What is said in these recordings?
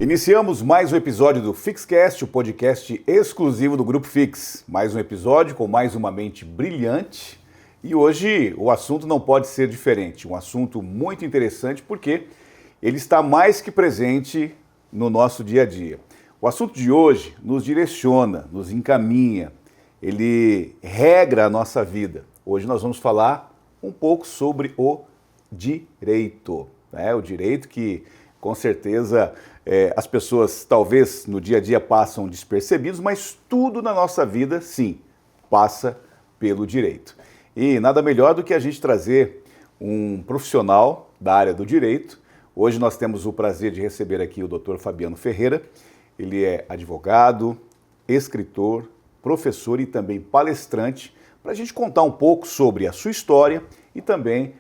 Iniciamos mais um episódio do Fixcast, o podcast exclusivo do Grupo Fix. Mais um episódio com mais uma mente brilhante e hoje o assunto não pode ser diferente. Um assunto muito interessante porque ele está mais que presente no nosso dia a dia. O assunto de hoje nos direciona, nos encaminha, ele regra a nossa vida. Hoje nós vamos falar um pouco sobre o direito, né? O direito que com certeza as pessoas talvez no dia a dia passam despercebidos, mas tudo na nossa vida, sim, passa pelo direito. E nada melhor do que a gente trazer um profissional da área do direito. Hoje nós temos o prazer de receber aqui o Dr. Fabiano Ferreira. Ele é advogado, escritor, professor e também palestrante, para a gente contar um pouco sobre a sua história e também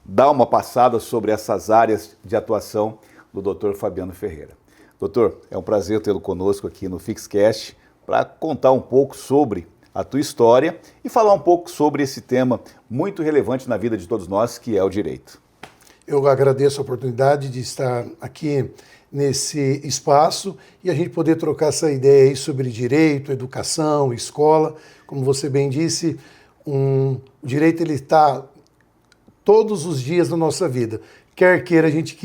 dar uma passada sobre essas áreas de atuação do Dr. Fabiano Ferreira. Doutor, é um prazer tê-lo conosco aqui no Fixcast para contar um pouco sobre a tua história e falar um pouco sobre esse tema muito relevante na vida de todos nós, que é o direito. Eu agradeço a oportunidade de estar aqui nesse espaço e a gente poder trocar essa ideia aí sobre direito, educação, escola. Como você bem disse, o direito ele está todos os dias na nossa vida. Quer queira a gente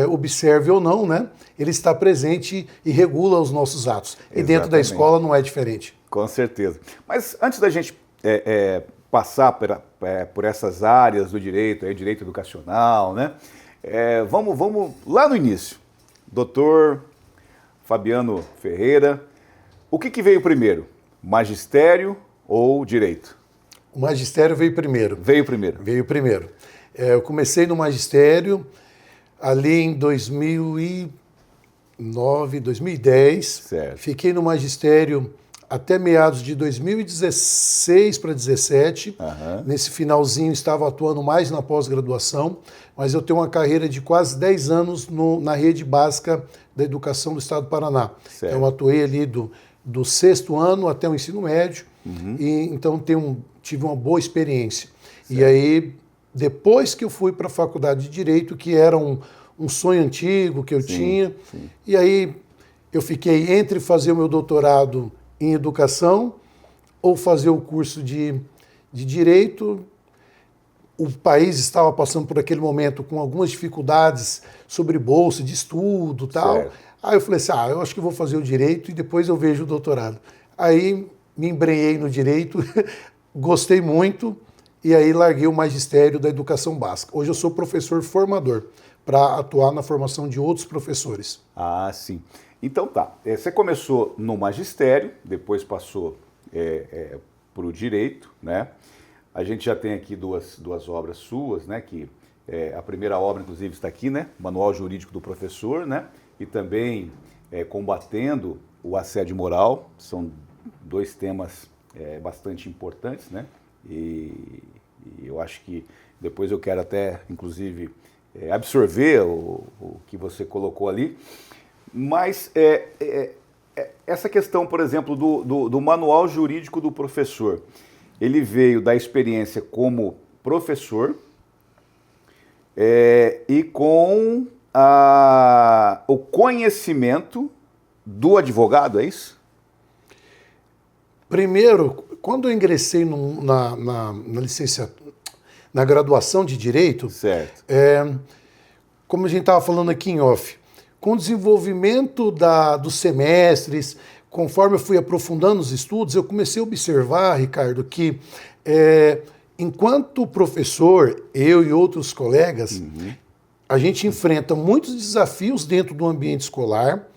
observe ou não, né? Ele está presente e regula os nossos atos. Exatamente. E dentro da escola não é diferente. Com certeza. Mas antes da gente passar por essas áreas do direito, direito educacional, né? Vamos lá no início. Doutor Fabiano Ferreira, o que veio primeiro? Magistério ou direito? O magistério veio primeiro. Veio primeiro. Veio primeiro. Eu comecei no magistério ali em 2009, 2010. Certo. Fiquei no magistério até meados de 2016 para 2017. Uhum. Nesse finalzinho estava atuando mais na pós-graduação, mas eu tenho uma carreira de quase 10 anos na rede básica da educação do Estado do Paraná. Certo. Eu atuei ali do 6º ano até o ensino médio, e então tive uma boa experiência. Certo. E aí, depois que eu fui para a faculdade de Direito, que era um sonho antigo que eu tinha, e aí eu fiquei entre fazer o meu doutorado em educação ou fazer o curso de Direito. O país estava passando por aquele momento com algumas dificuldades sobre bolsa de estudo e tal. Certo. Aí eu falei assim, eu acho que vou fazer o Direito e depois eu vejo o doutorado. Aí me embrenhei no Direito, gostei muito, e aí larguei o magistério da educação básica. Hoje eu sou professor formador, para atuar na formação de outros professores. Ah, sim. Então tá, você começou no magistério, depois passou para o direito, né? A gente já tem aqui duas obras suas, né? Que a primeira obra, inclusive, está aqui, né? Manual Jurídico do Professor, né? E também combatendo o assédio moral. São dois temas bastante importantes, né? E eu acho que depois eu quero até, inclusive, absorver o que você colocou ali. Mas essa questão, por exemplo, do manual jurídico do professor, ele veio da experiência como professor e com o conhecimento do advogado, é isso? Primeiro, quando eu ingressei na licenciatura, na graduação de Direito, certo. Como a gente estava falando aqui em off, com o desenvolvimento dos semestres, conforme eu fui aprofundando os estudos, eu comecei a observar, Ricardo, que enquanto professor, eu e outros colegas, a gente enfrenta muitos desafios dentro do ambiente escolar.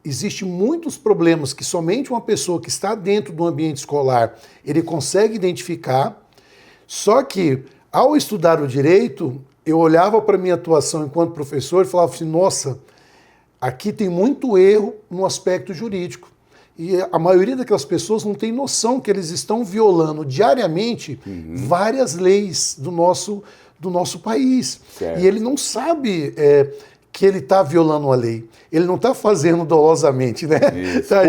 Existem muitos problemas que somente uma pessoa que está dentro do ambiente escolar, ele consegue identificar. Só que, ao estudar o direito, eu olhava para a minha atuação enquanto professor e falava assim, nossa, aqui tem muito erro no aspecto jurídico. E a maioria daquelas pessoas não tem noção que eles estão violando diariamente várias leis do nosso país. Certo. E ele não sabe que ele está violando a lei. Ele não está fazendo dolosamente, né? Está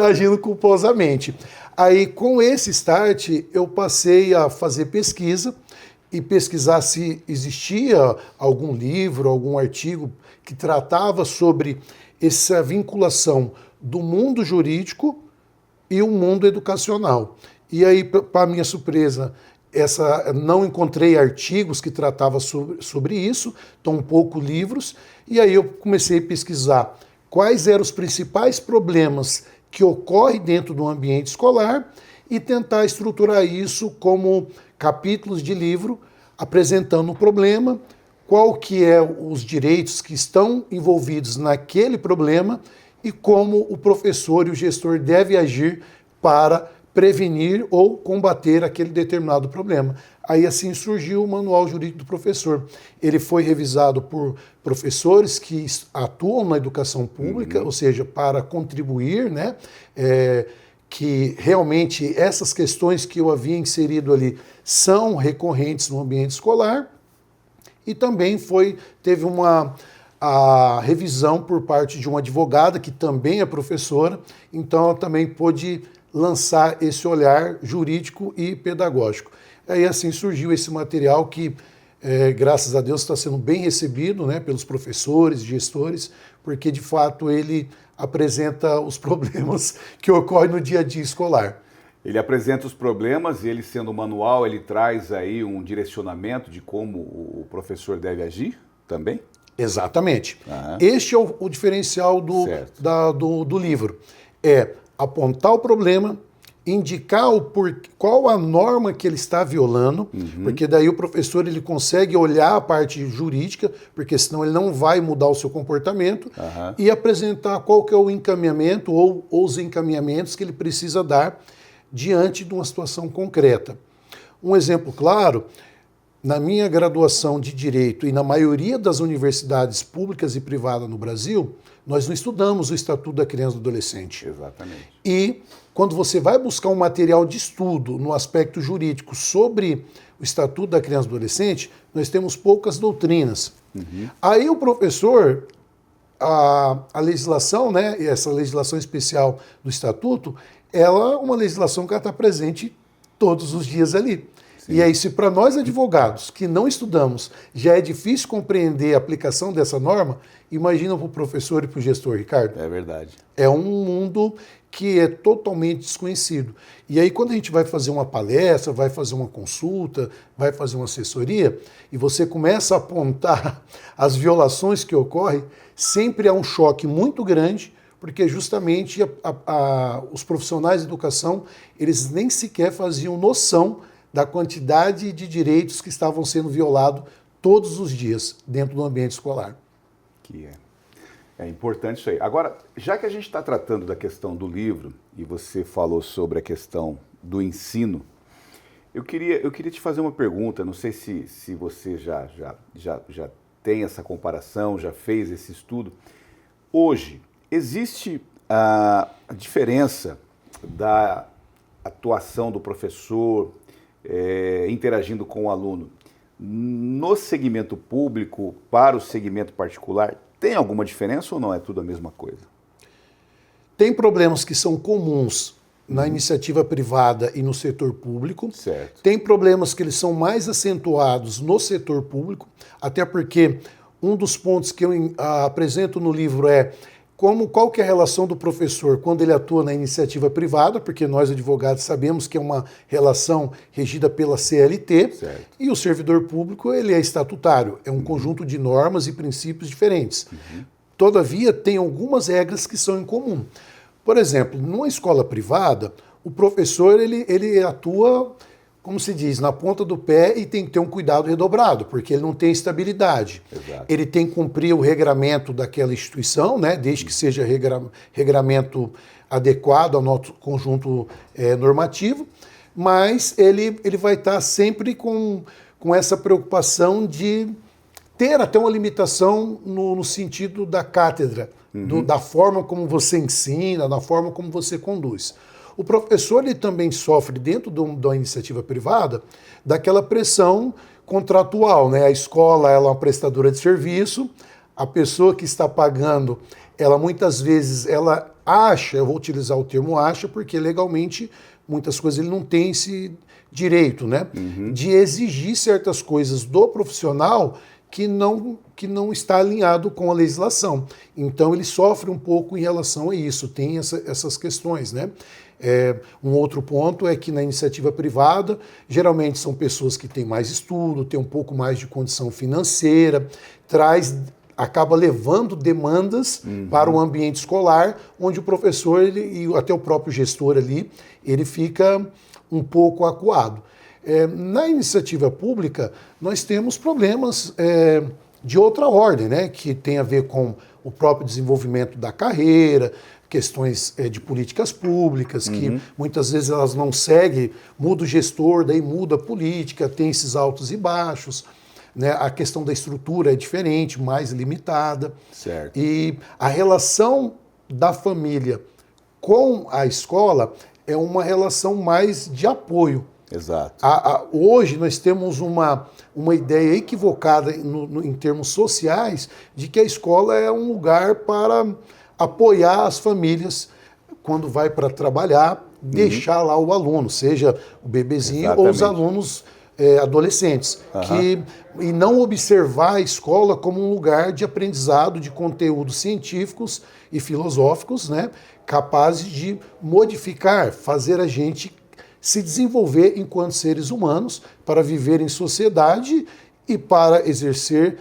agindo culposamente. Aí, com esse start, eu passei a fazer pesquisa e pesquisar se existia algum livro, algum artigo que tratava sobre essa vinculação do mundo jurídico e o mundo educacional. E aí, para minha surpresa, não encontrei artigos que tratavam sobre isso, tampouco livros, e aí eu comecei a pesquisar quais eram os principais problemas que ocorrem dentro do ambiente escolar e tentar estruturar isso como capítulos de livro, apresentando o problema, qual que é os direitos que estão envolvidos naquele problema e como o professor e o gestor devem agir para prevenir ou combater aquele determinado problema. Aí assim surgiu o Manual Jurídico do Professor. Ele foi revisado por professores que atuam na educação pública, ou seja, para contribuir, né, que realmente essas questões que eu havia inserido ali são recorrentes no ambiente escolar. E também teve a revisão por parte de uma advogada, que também é professora, então ela também pôde lançar esse olhar jurídico e pedagógico. Aí assim surgiu esse material que, graças a Deus, está sendo bem recebido, né, pelos professores, gestores, porque de fato ele apresenta os problemas que ocorrem no dia a dia escolar. Ele apresenta os problemas e ele, sendo um manual, ele traz aí um direcionamento de como o professor deve agir também? Exatamente. Este é o diferencial do livro. É apontar o problema, indicar qual a norma que ele está violando, porque daí o professor ele consegue olhar a parte jurídica, porque senão ele não vai mudar o seu comportamento, e apresentar qual que é o encaminhamento ou os encaminhamentos que ele precisa dar diante de uma situação concreta. Um exemplo claro, na minha graduação de Direito e na maioria das universidades públicas e privadas no Brasil, nós não estudamos o Estatuto da Criança e do Adolescente. Exatamente. E quando você vai buscar um material de estudo no aspecto jurídico sobre o Estatuto da Criança e do Adolescente, nós temos poucas doutrinas. Aí o professor, a legislação, né, essa legislação especial do Estatuto, ela é uma legislação que está presente todos os dias ali. Sim. E aí, se para nós advogados que não estudamos já é difícil compreender a aplicação dessa norma, imagina para o professor e para o gestor, Ricardo. É verdade. É um mundo que é totalmente desconhecido. E aí, quando a gente vai fazer uma palestra, vai fazer uma consulta, vai fazer uma assessoria, e você começa a apontar as violações que ocorrem, sempre há um choque muito grande, porque justamente os profissionais de educação, eles nem sequer faziam noção da quantidade de direitos que estavam sendo violados todos os dias dentro do ambiente escolar. Que é importante isso aí. Agora, já que a gente está tratando da questão do livro, e você falou sobre a questão do ensino, eu queria te fazer uma pergunta, não sei se você já tem essa comparação, já fez esse estudo. Hoje, existe a diferença da atuação do professor interagindo com o aluno no segmento público para o segmento particular? Tem alguma diferença ou não? É tudo a mesma coisa? Tem problemas que são comuns na iniciativa privada e no setor público. Certo. Tem problemas que eles são mais acentuados no setor público, até porque um dos pontos que eu apresento no livro é qual que é a relação do professor quando ele atua na iniciativa privada, porque nós advogados sabemos que é uma relação regida pela CLT, certo. E o servidor público ele é estatutário, é um conjunto de normas e princípios diferentes. Todavia, tem algumas regras que são em comum. Por exemplo, numa escola privada, o professor ele atua, como se diz, na ponta do pé e tem que ter um cuidado redobrado, porque ele não tem estabilidade. Exato. Ele tem que cumprir o regramento daquela instituição, né, desde que seja regramento adequado ao nosso conjunto normativo, mas ele vai estar sempre com essa preocupação de ter até uma limitação no sentido da cátedra, da forma como você ensina, da forma como você conduz. O professor ele também sofre, dentro da iniciativa privada, daquela pressão contratual, né? A escola ela é uma prestadora de serviço, a pessoa que está pagando, ela muitas vezes ela acha, eu vou utilizar o termo acha, porque legalmente muitas coisas ele não tem esse direito, né? De exigir certas coisas do profissional que não está alinhado com a legislação. Então, ele sofre um pouco em relação a isso, tem essas questões, né? Um outro ponto é que na iniciativa privada, geralmente são pessoas que têm mais estudo, têm um pouco mais de condição financeira, acaba levando demandas para o ambiente escolar, onde o professor e até o próprio gestor ali, ele fica um pouco acuado. Na iniciativa pública, nós temos problemas de outra ordem, né, que tem a ver com o próprio desenvolvimento da carreira, questões de políticas públicas, que muitas vezes elas não seguem, muda o gestor, daí muda a política, tem esses altos e baixos, né? A questão da estrutura é diferente, mais limitada. Certo. E a relação da família com a escola é uma relação mais de apoio. Exato. Hoje nós temos uma ideia equivocada em termos sociais de que a escola é um lugar para apoiar as famílias quando vai para trabalhar, deixar lá o aluno, seja o bebezinho Exatamente. ou os alunos adolescentes, e não observar a escola como um lugar de aprendizado de conteúdos científicos e filosóficos, né, capazes de modificar, fazer a gente se desenvolver enquanto seres humanos para viver em sociedade e para exercer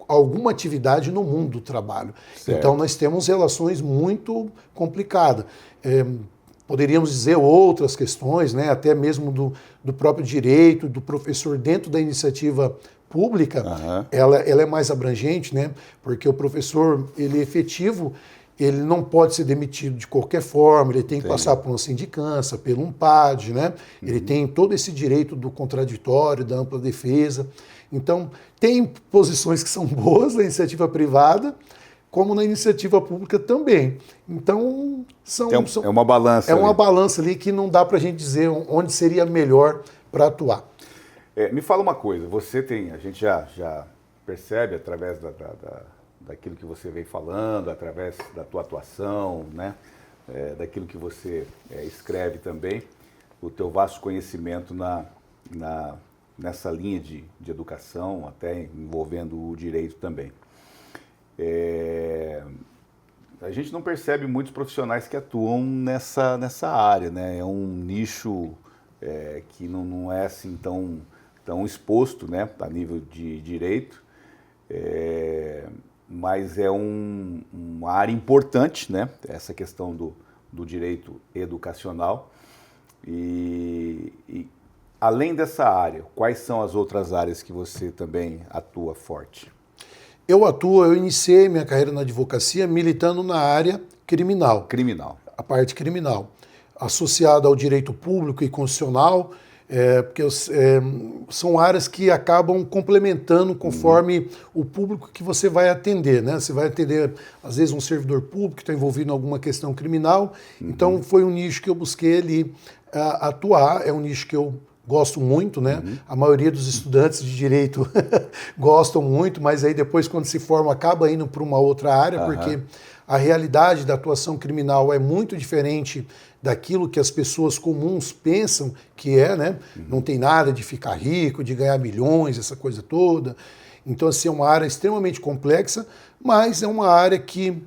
alguma atividade no mundo do trabalho. Certo. Então nós temos relações muito complicadas. Poderíamos dizer outras questões, né, até mesmo do próprio direito, do professor dentro da iniciativa pública, ela é mais abrangente, né, porque o professor, ele é efetivo, ele não pode ser demitido de qualquer forma, ele tem que passar por uma sindicância, pelo UNPAD, né? Ele tem todo esse direito do contraditório, da ampla defesa. Então, tem posições que são boas na iniciativa privada, como na iniciativa pública também. Então, é uma balança. É uma balança ali que não dá para a gente dizer onde seria melhor para atuar. Me fala uma coisa, a gente já percebe através daquilo que você vem falando, através da tua atuação, né? Daquilo que você escreve também, o teu vasto conhecimento nessa linha de educação, até envolvendo o direito também. A gente não percebe muitos profissionais que atuam nessa área, né? É um nicho que não é assim tão exposto, né, a nível de direito, mas é uma área importante, né, essa questão do direito educacional. E além dessa área, quais são as outras áreas que você também atua forte? Eu iniciei minha carreira na advocacia militando na área criminal. A parte criminal. Associada ao direito público e constitucional, porque são áreas que acabam complementando conforme o público que você vai atender, né? Você vai atender, às vezes, um servidor público que está envolvido em alguma questão criminal. Então, foi um nicho que eu busquei ali atuar, é um nicho que eu gosto muito, né? A maioria dos estudantes de direito gostam muito, mas aí depois, quando se forma, acaba indo para uma outra área, porque a realidade da atuação criminal é muito diferente daquilo que as pessoas comuns pensam que é, né? Não tem nada de ficar rico, de ganhar milhões, essa coisa toda. Então, assim, é uma área extremamente complexa, mas é uma área que,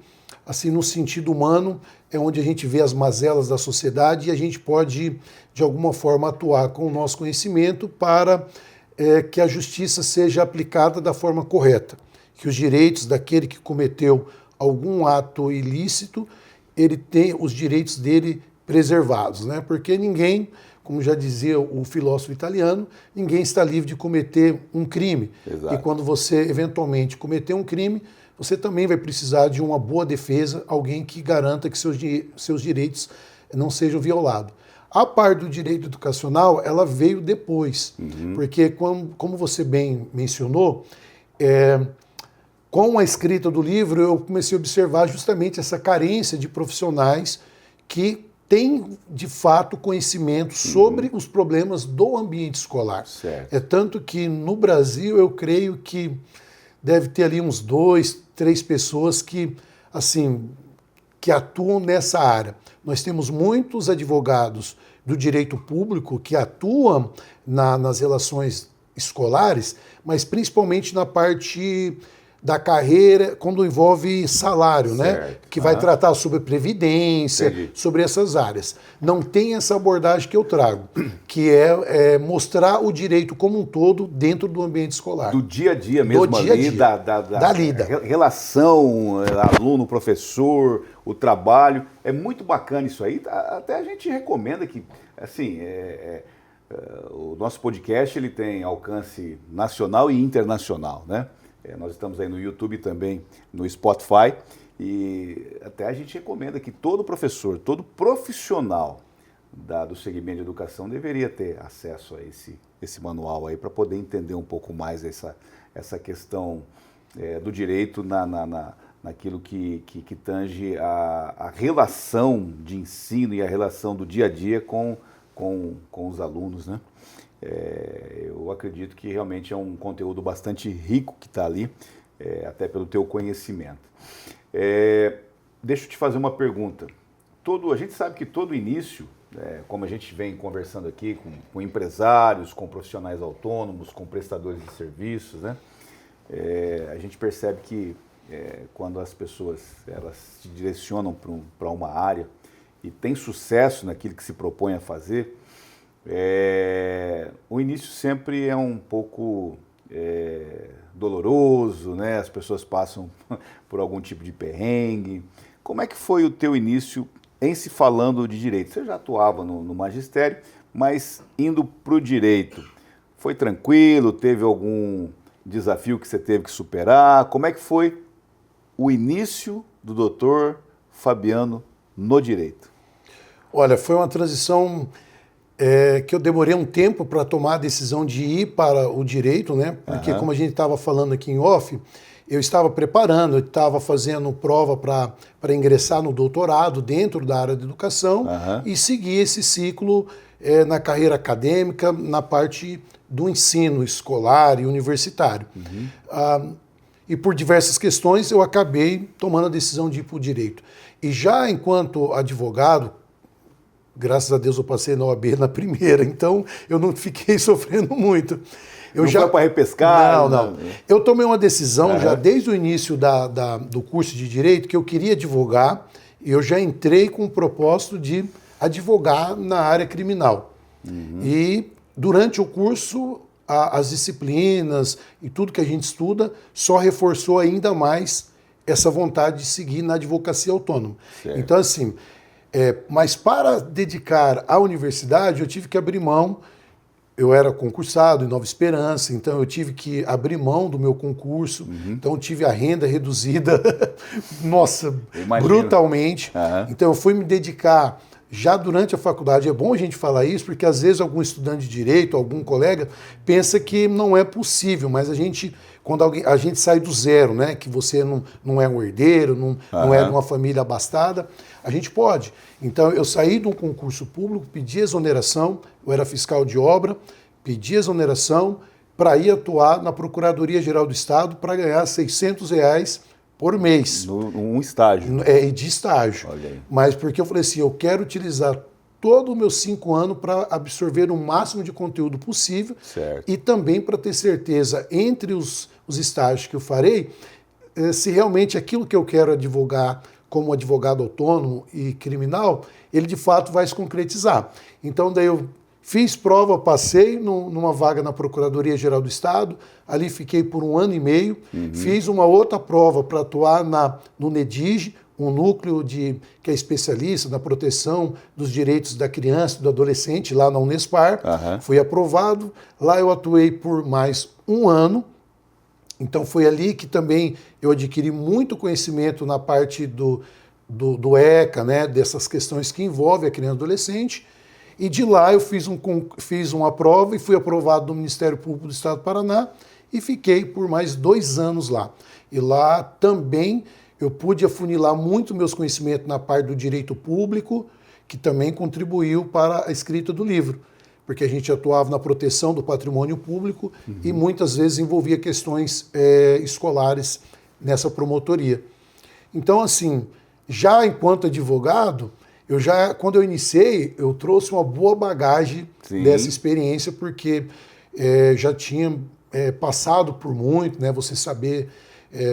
assim, no sentido humano, é onde a gente vê as mazelas da sociedade e a gente pode, de alguma forma, atuar com o nosso conhecimento para que a justiça seja aplicada da forma correta, que os direitos daquele que cometeu algum ato ilícito, ele tem os direitos dele preservados, né? Porque ninguém, como já dizia o filósofo italiano, ninguém está livre de cometer um crime. Exato. E quando você eventualmente cometer um crime, você também vai precisar de uma boa defesa, alguém que garanta que seus direitos não sejam violados. A parte do direito educacional, ela veio depois, porque como você bem mencionou, com a escrita do livro, eu comecei a observar justamente essa carência de profissionais que têm, de fato, conhecimento sobre os problemas do ambiente escolar. Certo. É tanto que, no Brasil, eu creio que deve ter ali uns 2, 3 pessoas que, assim, que atuam nessa área. Nós temos muitos advogados do direito público que atuam nas relações escolares, mas principalmente na parte da carreira, quando envolve salário, né? Que vai tratar sobre previdência, sobre essas áreas. Não tem essa abordagem que eu trago, que é mostrar o direito como um todo dentro do ambiente escolar. Do dia a dia mesmo, do dia a dia. Da lida. Relação aluno, professor, o trabalho. É muito bacana isso aí. Até a gente recomenda que, assim, o nosso podcast ele tem alcance nacional e internacional, né? Nós estamos aí no YouTube também, no Spotify, e até a gente recomenda que todo professor, todo profissional do segmento de educação deveria ter acesso a esse manual aí para poder entender um pouco mais essa questão do direito naquilo que tange a relação de ensino e a relação do dia a dia com os alunos, né? Eu acredito que realmente é um conteúdo bastante rico que está ali, até pelo teu conhecimento. Deixa eu te fazer uma pergunta. A gente sabe que todo início, como a gente vem conversando aqui com empresários, com profissionais autônomos, com prestadores de serviços, né? A gente percebe que quando as pessoas elas se direcionam para uma área e têm sucesso naquilo que se propõe a fazer, o início sempre é um pouco doloroso, né? As pessoas passam por algum tipo de perrengue. Como é que foi o teu início em se falando de direito? Você já atuava no magistério, mas indo para o direito, foi tranquilo? Teve algum desafio que você teve que superar? Como é que foi o início do doutor Fabiano no direito? Olha, foi uma transição que eu demorei um tempo para tomar a decisão de ir para o direito, né? Porque como a gente estava falando aqui em off, eu estava preparando, eu estava fazendo prova para ingressar no doutorado dentro da área de educação e seguir esse ciclo na carreira acadêmica, na parte do ensino escolar e universitário. E por diversas questões eu acabei tomando a decisão de ir para o direito. E já enquanto advogado, graças a Deus eu passei na OAB na primeira, então eu não fiquei sofrendo muito. Não foi para repescar? Não. Eu tomei uma decisão já desde o início do curso de Direito que eu queria advogar e eu já entrei com o propósito de advogar na área criminal. E durante o curso, as disciplinas e tudo que a gente estuda só reforçou ainda mais essa vontade de seguir na advocacia autônoma. Certo. Então, assim, mas para dedicar à universidade, eu tive que abrir mão. Eu era concursado em Nova Esperança, então eu tive que abrir mão do meu concurso, então eu tive a renda reduzida, nossa, brutalmente. Então eu fui me dedicar já durante a faculdade. É bom a gente falar isso, porque às vezes algum estudante de direito, algum colega, pensa que não é possível, mas quando a gente sai do zero, né, que você não é um herdeiro, não é de uma família abastada, a gente pode. Então, eu saí de um concurso público, pedi exoneração, eu era fiscal de obra, pedi exoneração para ir atuar na Procuradoria-Geral do Estado para ganhar R$600 por mês. Um estágio. De estágio. Mas porque eu falei assim, eu quero utilizar todos os meus 5 anos para absorver o máximo de conteúdo possível. Certo. E também para ter certeza, entre os estágios que eu farei, se realmente aquilo que eu quero advogar como advogado autônomo e criminal, ele de fato vai se concretizar. Então daí eu fiz prova, passei numa vaga na Procuradoria-Geral do Estado, ali fiquei por 1 ano e meio, fiz uma outra prova para atuar no NEDIGE, um núcleo que é especialista na proteção dos direitos da criança e do adolescente, lá na Unespar, fui aprovado, lá eu atuei por mais 1 ano. Então foi ali que também eu adquiri muito conhecimento na parte do ECA, né, dessas questões que envolvem a criança e adolescente. E de lá eu fiz uma prova e fui aprovado no Ministério Público do Estado do Paraná e fiquei por mais 2 anos lá. E lá também eu pude afunilar muito meus conhecimentos na parte do direito público, que também contribuiu para a escrita do livro, porque a gente atuava na proteção do patrimônio público e muitas vezes envolvia questões escolares nessa promotoria. Então, assim, já enquanto advogado, quando eu iniciei, eu trouxe uma boa bagagem dessa experiência, porque já tinha passado por muito, né? Você saber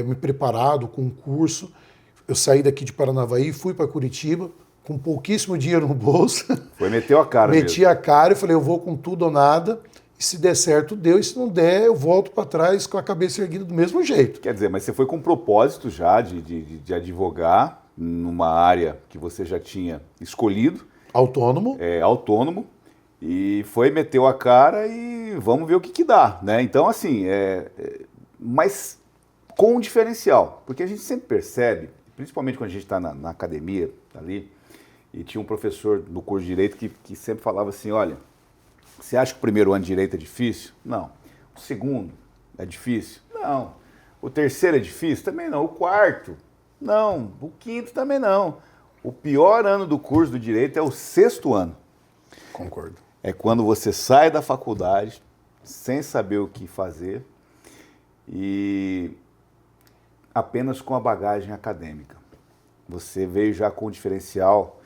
me preparado com um curso. Eu saí daqui de Paranavaí, fui para Curitiba, com pouquíssimo dinheiro no bolso. Foi, meteu a cara mesmo. Meti a cara e falei, eu vou com tudo ou nada. E se der certo, deu. E se não der, eu volto para trás com a cabeça erguida do mesmo jeito. Quer dizer, mas você foi com propósito já de advogar numa área que você já tinha escolhido. Autônomo. Autônomo. E foi, meteu a cara e vamos ver o que dá, né? Então, assim, mas com um diferencial. Porque a gente sempre percebe, principalmente quando a gente está na academia ali, e tinha um professor no curso de Direito que sempre falava assim, olha, você acha que o primeiro ano de Direito é difícil? Não. O segundo é difícil? Não. O terceiro é difícil? Também não. O quarto? Não. O quinto também não. O pior ano do curso do Direito é o 6º ano. Concordo. É quando você sai da faculdade sem saber o que fazer e apenas com a bagagem acadêmica. Você veio já com o diferencial,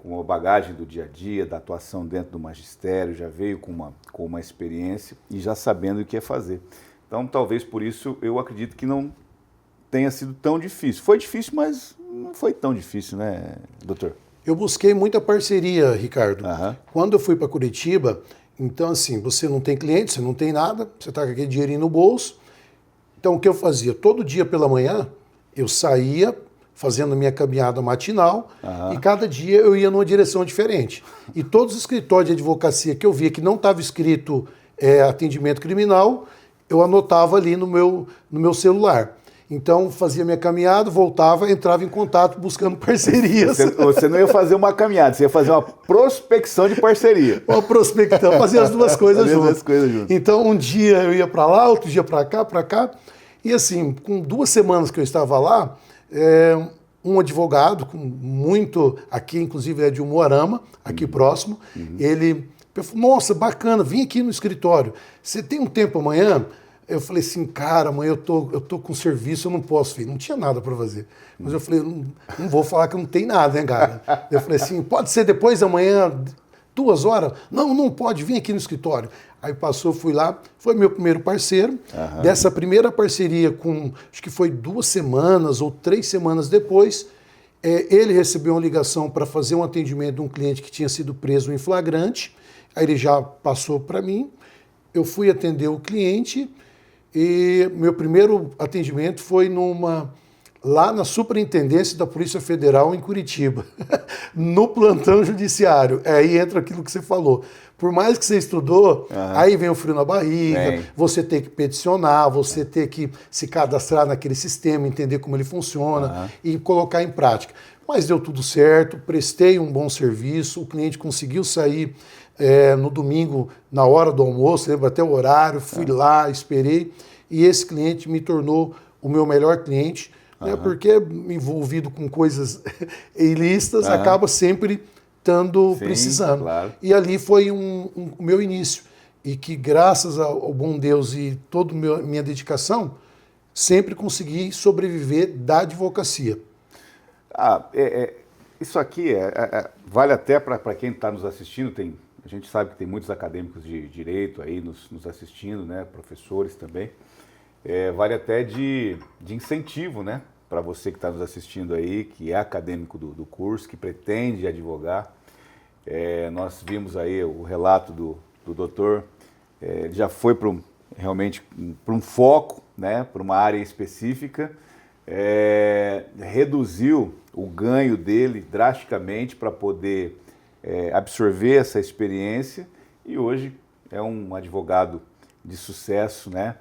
com a bagagem do dia a dia, da atuação dentro do magistério, já veio com uma experiência e já sabendo o que é fazer. Então, talvez por isso eu acredito que não tenha sido tão difícil. Foi difícil, mas não foi tão difícil, né, doutor? Eu busquei muita parceria, Ricardo. Aham. Quando eu fui para Curitiba, então assim, você não tem cliente, você não tem nada, você está com aquele dinheirinho no bolso. Então o que eu fazia? Todo dia pela manhã, eu saía fazendo a minha caminhada matinal e cada dia eu ia numa direção diferente. E todos os escritórios de advocacia que eu via que não estava escrito atendimento criminal, eu anotava ali no meu celular. Então, fazia minha caminhada, voltava, entrava em contato buscando parcerias. Você não ia fazer uma caminhada, você ia fazer uma prospecção de parceria. Uma prospecção, fazer as duas coisas juntas. Juntas. Então, um dia eu ia para lá, outro dia para cá. E assim, com 2 semanas que eu estava lá, um advogado, aqui inclusive é de Umuarama, aqui próximo, ele falou, nossa, bacana, vim aqui no escritório. Você tem um tempo amanhã? Eu falei assim, cara, amanhã eu tô com serviço, eu não posso, filho. Não tinha nada para fazer. Mas eu falei, não vou falar que não tem nada, né, cara? Eu falei assim, pode ser depois, amanhã, 2 horas? Não pode, vim aqui no escritório. Aí passou, fui lá, foi meu primeiro parceiro. Dessa primeira parceria, acho que foi 2 semanas ou 3 semanas depois, ele recebeu uma ligação para fazer um atendimento de um cliente que tinha sido preso em flagrante. Aí ele já passou para mim, eu fui atender o cliente. E meu primeiro atendimento foi lá na Superintendência da Polícia Federal em Curitiba, no plantão judiciário. Aí entra aquilo que você falou. Por mais que você estudou, aí vem o frio na barriga, você tem que peticionar, você tem que se cadastrar naquele sistema, entender como ele funciona e colocar em prática. Mas deu tudo certo, prestei um bom serviço, o cliente conseguiu sair no domingo, na hora do almoço, lembro até o horário, fui lá, esperei, e esse cliente me tornou o meu melhor cliente, né, porque envolvido com coisas ilícitas, acaba sempre precisando. Claro. E ali foi o meu início, e que graças ao bom Deus e toda a minha dedicação, sempre consegui sobreviver da advocacia. Isso aqui vale até para quem está nos assistindo. A gente sabe que tem muitos acadêmicos de direito aí nos assistindo, né? Professores também. Vale até de incentivo, né? Para você que está nos assistindo aí, que é acadêmico do curso, que pretende advogar. Nós vimos aí o relato do doutor, ele já foi realmente para um foco, né? Para uma área específica. Reduziu o ganho dele drasticamente para poder absorver essa experiência e hoje é um advogado de sucesso, né,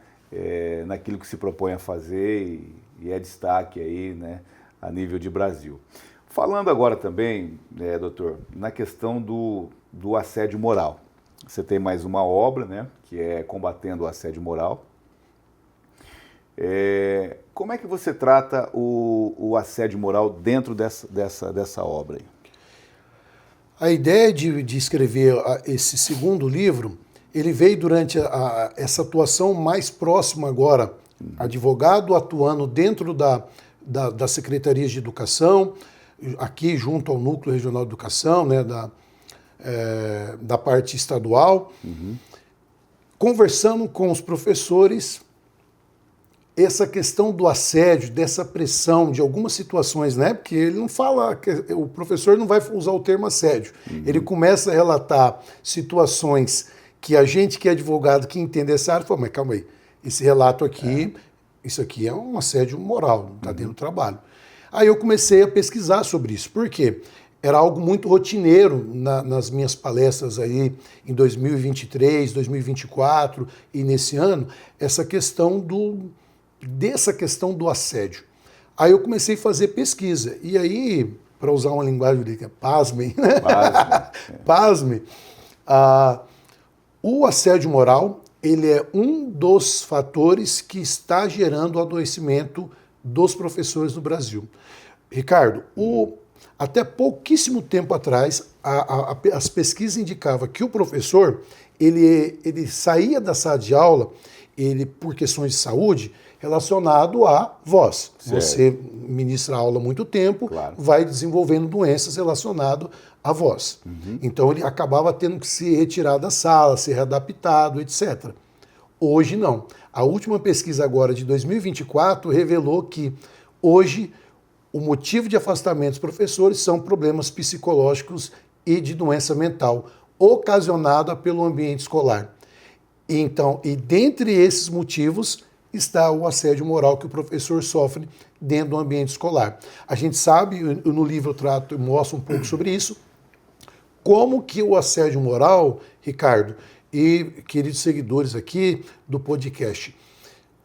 naquilo que se propõe a fazer e é destaque aí, né, a nível de Brasil. Falando agora também, doutor, na questão do assédio moral. Você tem mais uma obra, né, que é Combatendo o Assédio Moral. Como é que você trata o assédio moral dentro dessa obra aí? A ideia de escrever esse segundo livro, ele veio durante essa atuação mais próxima agora, advogado atuando dentro das secretarias de educação, aqui junto ao Núcleo Regional de Educação, né, da parte estadual, conversando com os professores, essa questão do assédio, dessa pressão, de algumas situações, né? Porque ele não fala, o professor não vai usar o termo assédio. Ele começa a relatar situações que a gente que é advogado, que entende essa área, fala, mas calma aí, esse relato aqui, isso aqui é um assédio moral, está dentro do trabalho. Aí eu comecei a pesquisar sobre isso. Por quê? Era algo muito rotineiro nas minhas palestras aí em 2023, 2024 e nesse ano, essa questão dessa questão do assédio. Aí eu comecei a fazer pesquisa. E aí, para usar uma linguagem de pasmem, né? Pasmem, o assédio moral, ele é um dos fatores que está gerando o adoecimento dos professores no Brasil. Ricardo, até pouquíssimo tempo atrás, as pesquisas indicavam que o professor, ele saía da sala de aula, por questões de saúde, relacionado à voz. Certo. Você ministra a aula há muito tempo, claro, vai desenvolvendo doenças relacionadas à voz. Então ele acabava tendo que se retirar da sala, ser readaptado, etc. Hoje não. A última pesquisa agora de 2024 revelou que hoje o motivo de afastamento dos professores são problemas psicológicos e de doença mental, ocasionada pelo ambiente escolar. Então, e dentre esses motivos está o assédio moral que o professor sofre dentro do ambiente escolar. A gente sabe, no livro eu trato e mostro um pouco sobre isso, como que o assédio moral, Ricardo, e queridos seguidores aqui do podcast,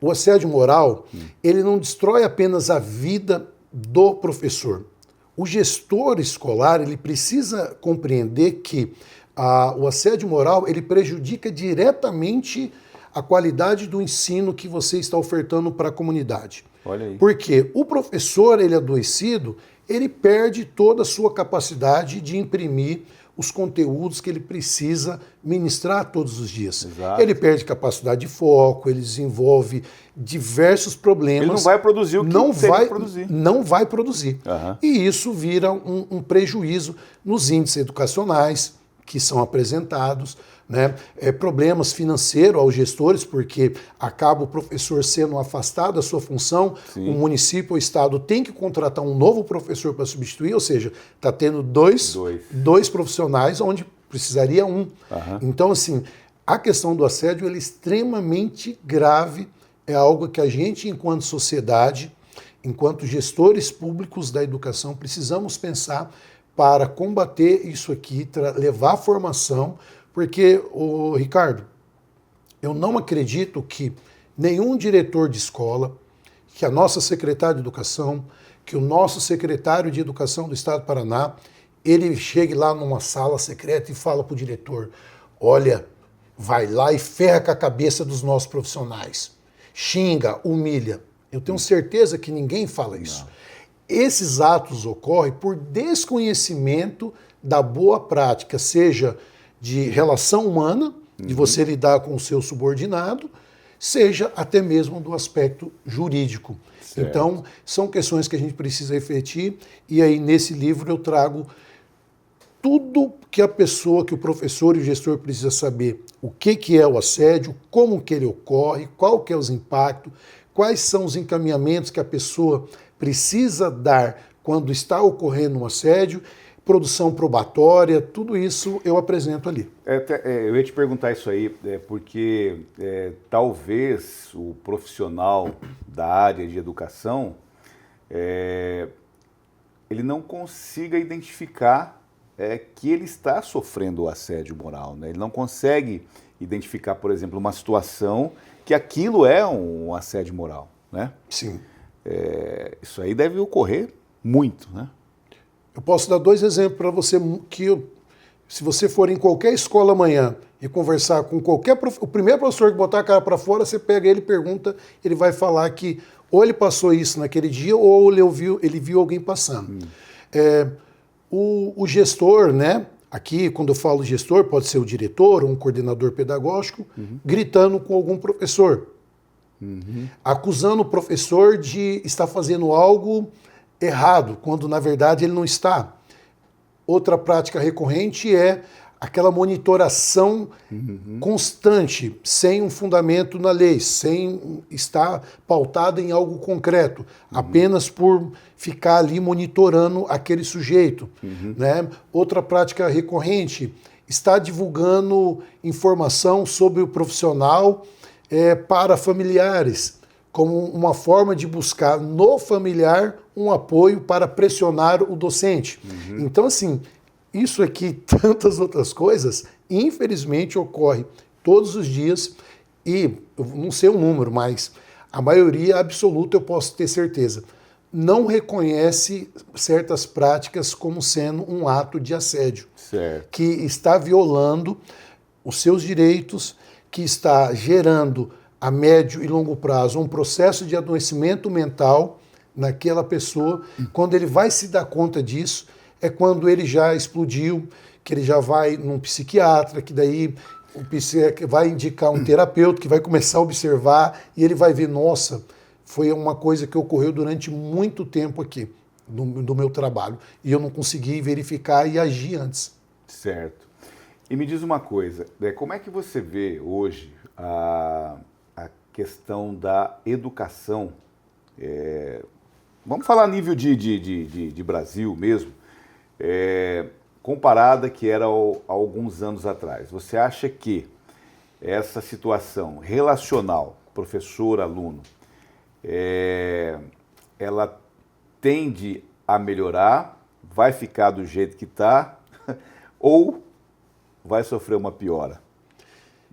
o assédio moral, ele não destrói apenas a vida do professor. O gestor escolar, ele precisa compreender que o assédio moral, ele prejudica diretamente a qualidade do ensino que você está ofertando para a comunidade. Olha aí. Porque o professor, ele adoecido, ele perde toda a sua capacidade de imprimir os conteúdos que ele precisa ministrar todos os dias. Exato. Ele perde capacidade de foco, ele desenvolve diversos problemas. Ele não vai produzir o que tem que produzir. Não vai produzir. E isso vira um prejuízo nos índices educacionais que são apresentados, né? Problemas financeiros aos gestores, porque acaba o professor sendo afastado da sua função, sim, o município ou o estado tem que contratar um novo professor para substituir, ou seja, está tendo dois profissionais onde precisaria um. Então, assim, a questão do assédio ela é extremamente grave, é algo que a gente, enquanto sociedade, enquanto gestores públicos da educação, precisamos pensar para combater isso aqui, levar formação, porque, Ricardo, eu não acredito que nenhum diretor de escola, que a nossa secretária de educação, que o nosso secretário de educação do Estado do Paraná, ele chegue lá numa sala secreta e fala para o diretor, olha, vai lá e ferra com a cabeça dos nossos profissionais. Xinga, humilha. Eu tenho certeza que ninguém fala isso. Não. Esses atos ocorrem por desconhecimento da boa prática, seja de relação humana, de você lidar com o seu subordinado, seja até mesmo do aspecto jurídico. Certo. Então, são questões que a gente precisa refletir, e aí nesse livro eu trago tudo que a pessoa, que o professor e o gestor precisa saber, o que é o assédio, como que ele ocorre, qual que é os impactos, quais são os encaminhamentos que a pessoa precisa dar quando está ocorrendo um assédio, produção probatória, tudo isso eu apresento ali. Eu ia te perguntar isso aí, porque talvez o profissional da área de educação, ele não consiga identificar que ele está sofrendo o assédio moral, né? Ele não consegue identificar, por exemplo, uma situação que aquilo é um assédio moral, né? Sim. Isso aí deve ocorrer muito, né? Eu posso dar 2 exemplos para você, se você for em qualquer escola amanhã e conversar com o primeiro professor que botar a cara para fora, você pega ele e pergunta, ele vai falar que ou ele passou isso naquele dia ou ele viu alguém passando. O gestor, né? Aqui, quando eu falo gestor, pode ser o diretor ou um coordenador pedagógico, gritando com algum professor. Acusando o professor de estar fazendo algo errado, quando na verdade ele não está. Outra prática recorrente é aquela monitoração constante, sem um fundamento na lei, sem estar pautada em algo concreto, apenas por ficar ali monitorando aquele sujeito. Né? Outra prática recorrente, está divulgando informação sobre o profissional para familiares, como uma forma de buscar no familiar um apoio para pressionar o docente. Então, assim, isso aqui, tantas outras coisas, infelizmente ocorre todos os dias e, eu não sei o número, mas a maioria absoluta, eu posso ter certeza, não reconhece certas práticas como sendo um ato de assédio, certo, que está violando os seus direitos, que está gerando a médio e longo prazo um processo de adoecimento mental naquela pessoa. Quando ele vai se dar conta disso, é quando ele já explodiu, que ele já vai num psiquiatra, que daí o psiquiatra vai indicar um terapeuta, que vai começar a observar e ele vai ver, nossa, foi uma coisa que ocorreu durante muito tempo aqui, do meu trabalho, e eu não consegui verificar e agir antes. certo. E me diz uma coisa, como é que você vê hoje a questão da educação? Vamos falar a nível de Brasil mesmo, comparada que era há alguns anos atrás. Você acha que essa situação relacional, professor-aluno, ela tende a melhorar, vai ficar do jeito que está, ou vai sofrer uma piora?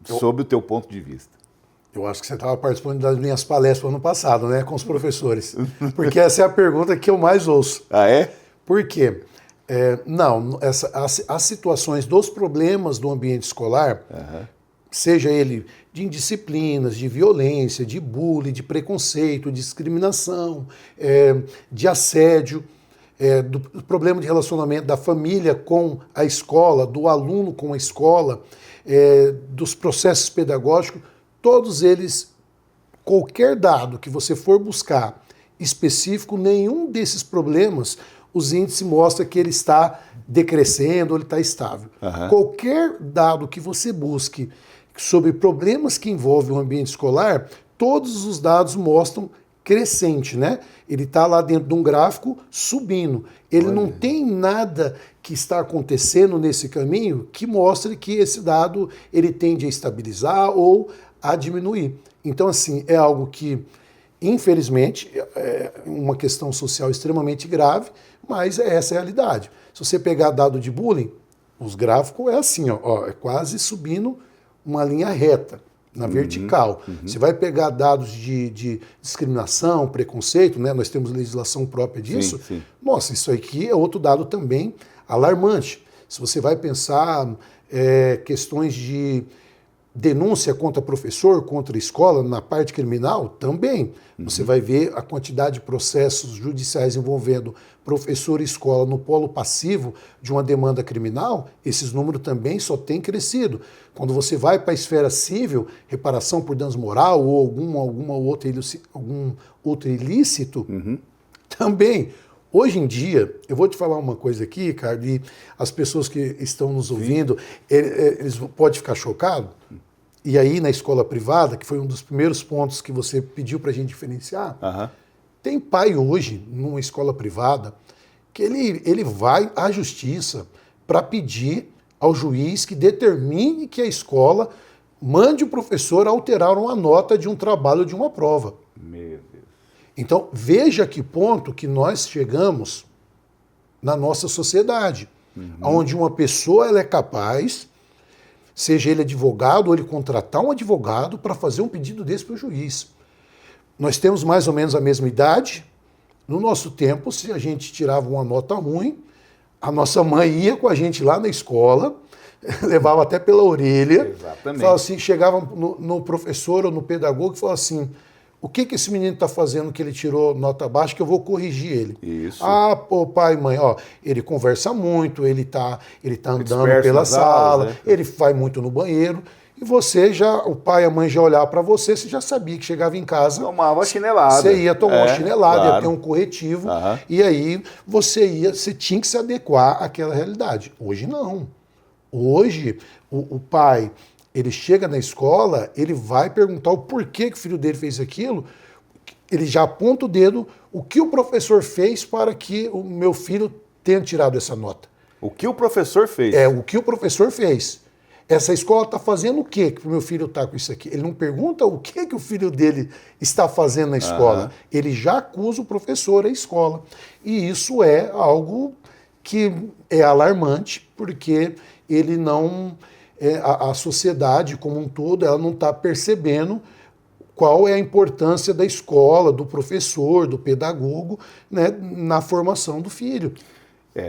Sob o teu ponto de vista. Eu acho que você estava participando das minhas palestras no ano passado, né, com os professores. Porque essa é a pergunta que eu mais ouço. Ah, é? Por quê? Não, as situações dos problemas do ambiente escolar, seja ele de indisciplinas, de violência, de bullying, de preconceito, de discriminação, de assédio, do problema de relacionamento da família com a escola, do aluno com a escola, dos processos pedagógicos, todos eles, qualquer dado que você for buscar específico, nenhum desses problemas, os índices mostram que ele está decrescendo ou ele está estável. Qualquer dado que você busque sobre problemas que envolvem o ambiente escolar, todos os dados mostram crescente, né? Ele está lá dentro de um gráfico subindo. Ele não tem nada que está acontecendo nesse caminho que mostre que esse dado ele tende a estabilizar ou a diminuir. Então, assim, é algo que, infelizmente, é uma questão social extremamente grave, mas essa é a realidade. Se você pegar dado de bullying, os gráficos é assim, ó, é quase subindo uma linha reta, na vertical. Você vai pegar dados de discriminação, preconceito, né? Nós temos legislação própria disso. Sim. Nossa, isso aqui é outro dado também alarmante. Se você vai pensar questões de denúncia contra professor, contra escola, na parte criminal, também. Você vai ver a quantidade de processos judiciais envolvendo professor e escola no polo passivo de uma demanda criminal, esses números também só têm crescido. Quando você vai para a esfera civil, reparação por danos moral ou algum outro ilícito, também. Hoje em dia, eu vou te falar uma coisa aqui, Ricardo, e as pessoas que estão nos ouvindo, eles podem ficar chocados. E aí, na escola privada, que foi um dos primeiros pontos que você pediu para a gente diferenciar, tem pai hoje, numa escola privada, que ele vai à justiça para pedir ao juiz que determine que a escola mande o professor alterar uma nota de um trabalho de uma prova. Meu Deus. Então, veja a que ponto que nós chegamos na nossa sociedade, onde uma pessoa ela é capaz, seja ele advogado ou ele contratar um advogado para fazer um pedido desse para o juiz. Nós temos mais ou menos a mesma idade. No nosso tempo, se a gente tirava uma nota ruim, a nossa mãe ia com a gente lá na escola, levava até pela orelha, falava assim, chegava no professor ou no pedagogo e falava assim, o que esse menino está fazendo que ele tirou nota baixa que eu vou corrigir ele? Isso. Ah, pô, pai, mãe, ó, ele conversa muito, ele tá andando pela sala, aulas, né? ele vai muito no banheiro. E e o pai e a mãe já olhavam para você, você já sabia que chegava em casa... Tomava chinelada. Você ia tomar uma chinelada, claro. ia ter um corretivo, e aí você tinha que se adequar àquela realidade. Hoje não. Hoje, o pai, ele chega na escola, ele vai perguntar o porquê que o filho dele fez aquilo, ele já aponta o dedo, o que o professor fez para que o meu filho tenha tirado essa nota. O que o professor fez? O que o professor fez. Essa escola está fazendo o quê que o meu filho está com isso aqui? Ele não pergunta o que o filho dele está fazendo na escola. Ele já acusa o professor, a escola. E isso é algo que é alarmante, porque ele não... a sociedade como um todo, ela não está percebendo qual é a importância da escola, do professor, do pedagogo, né, na formação do filho.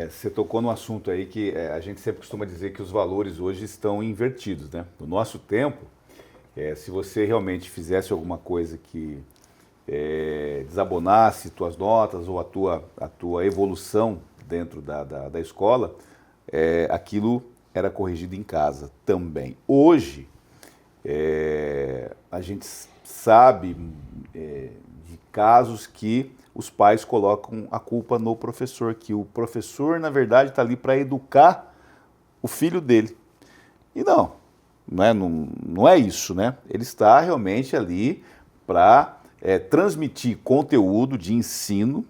Você tocou num assunto aí que a gente sempre costuma dizer que os valores hoje estão invertidos, né? No nosso tempo, se você realmente fizesse alguma coisa que desabonasse tuas notas ou a tua evolução dentro da escola, aquilo era corrigido em casa também. Hoje, a gente sabe de casos que os pais colocam a culpa no professor, que o professor, na verdade, está ali para educar o filho dele. E não é isso, né? Ele está realmente ali para transmitir conteúdo de ensino,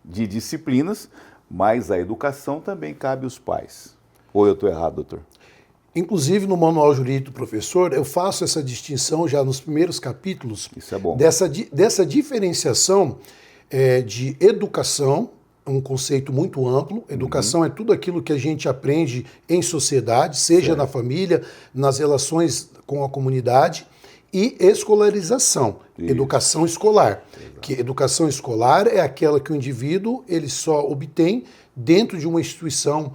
de disciplinas, mas a educação também cabe aos pais. Ou eu estou errado, doutor? Inclusive, no Manual Jurídico do Professor, eu faço essa distinção já nos primeiros capítulos. Isso é bom. Dessa diferenciação de educação, um conceito muito amplo. Educação é tudo aquilo que a gente aprende em sociedade, seja na família, nas relações com a comunidade, e escolarização, educação escolar. Exato. Que educação escolar é aquela que o indivíduo ele só obtém dentro de uma instituição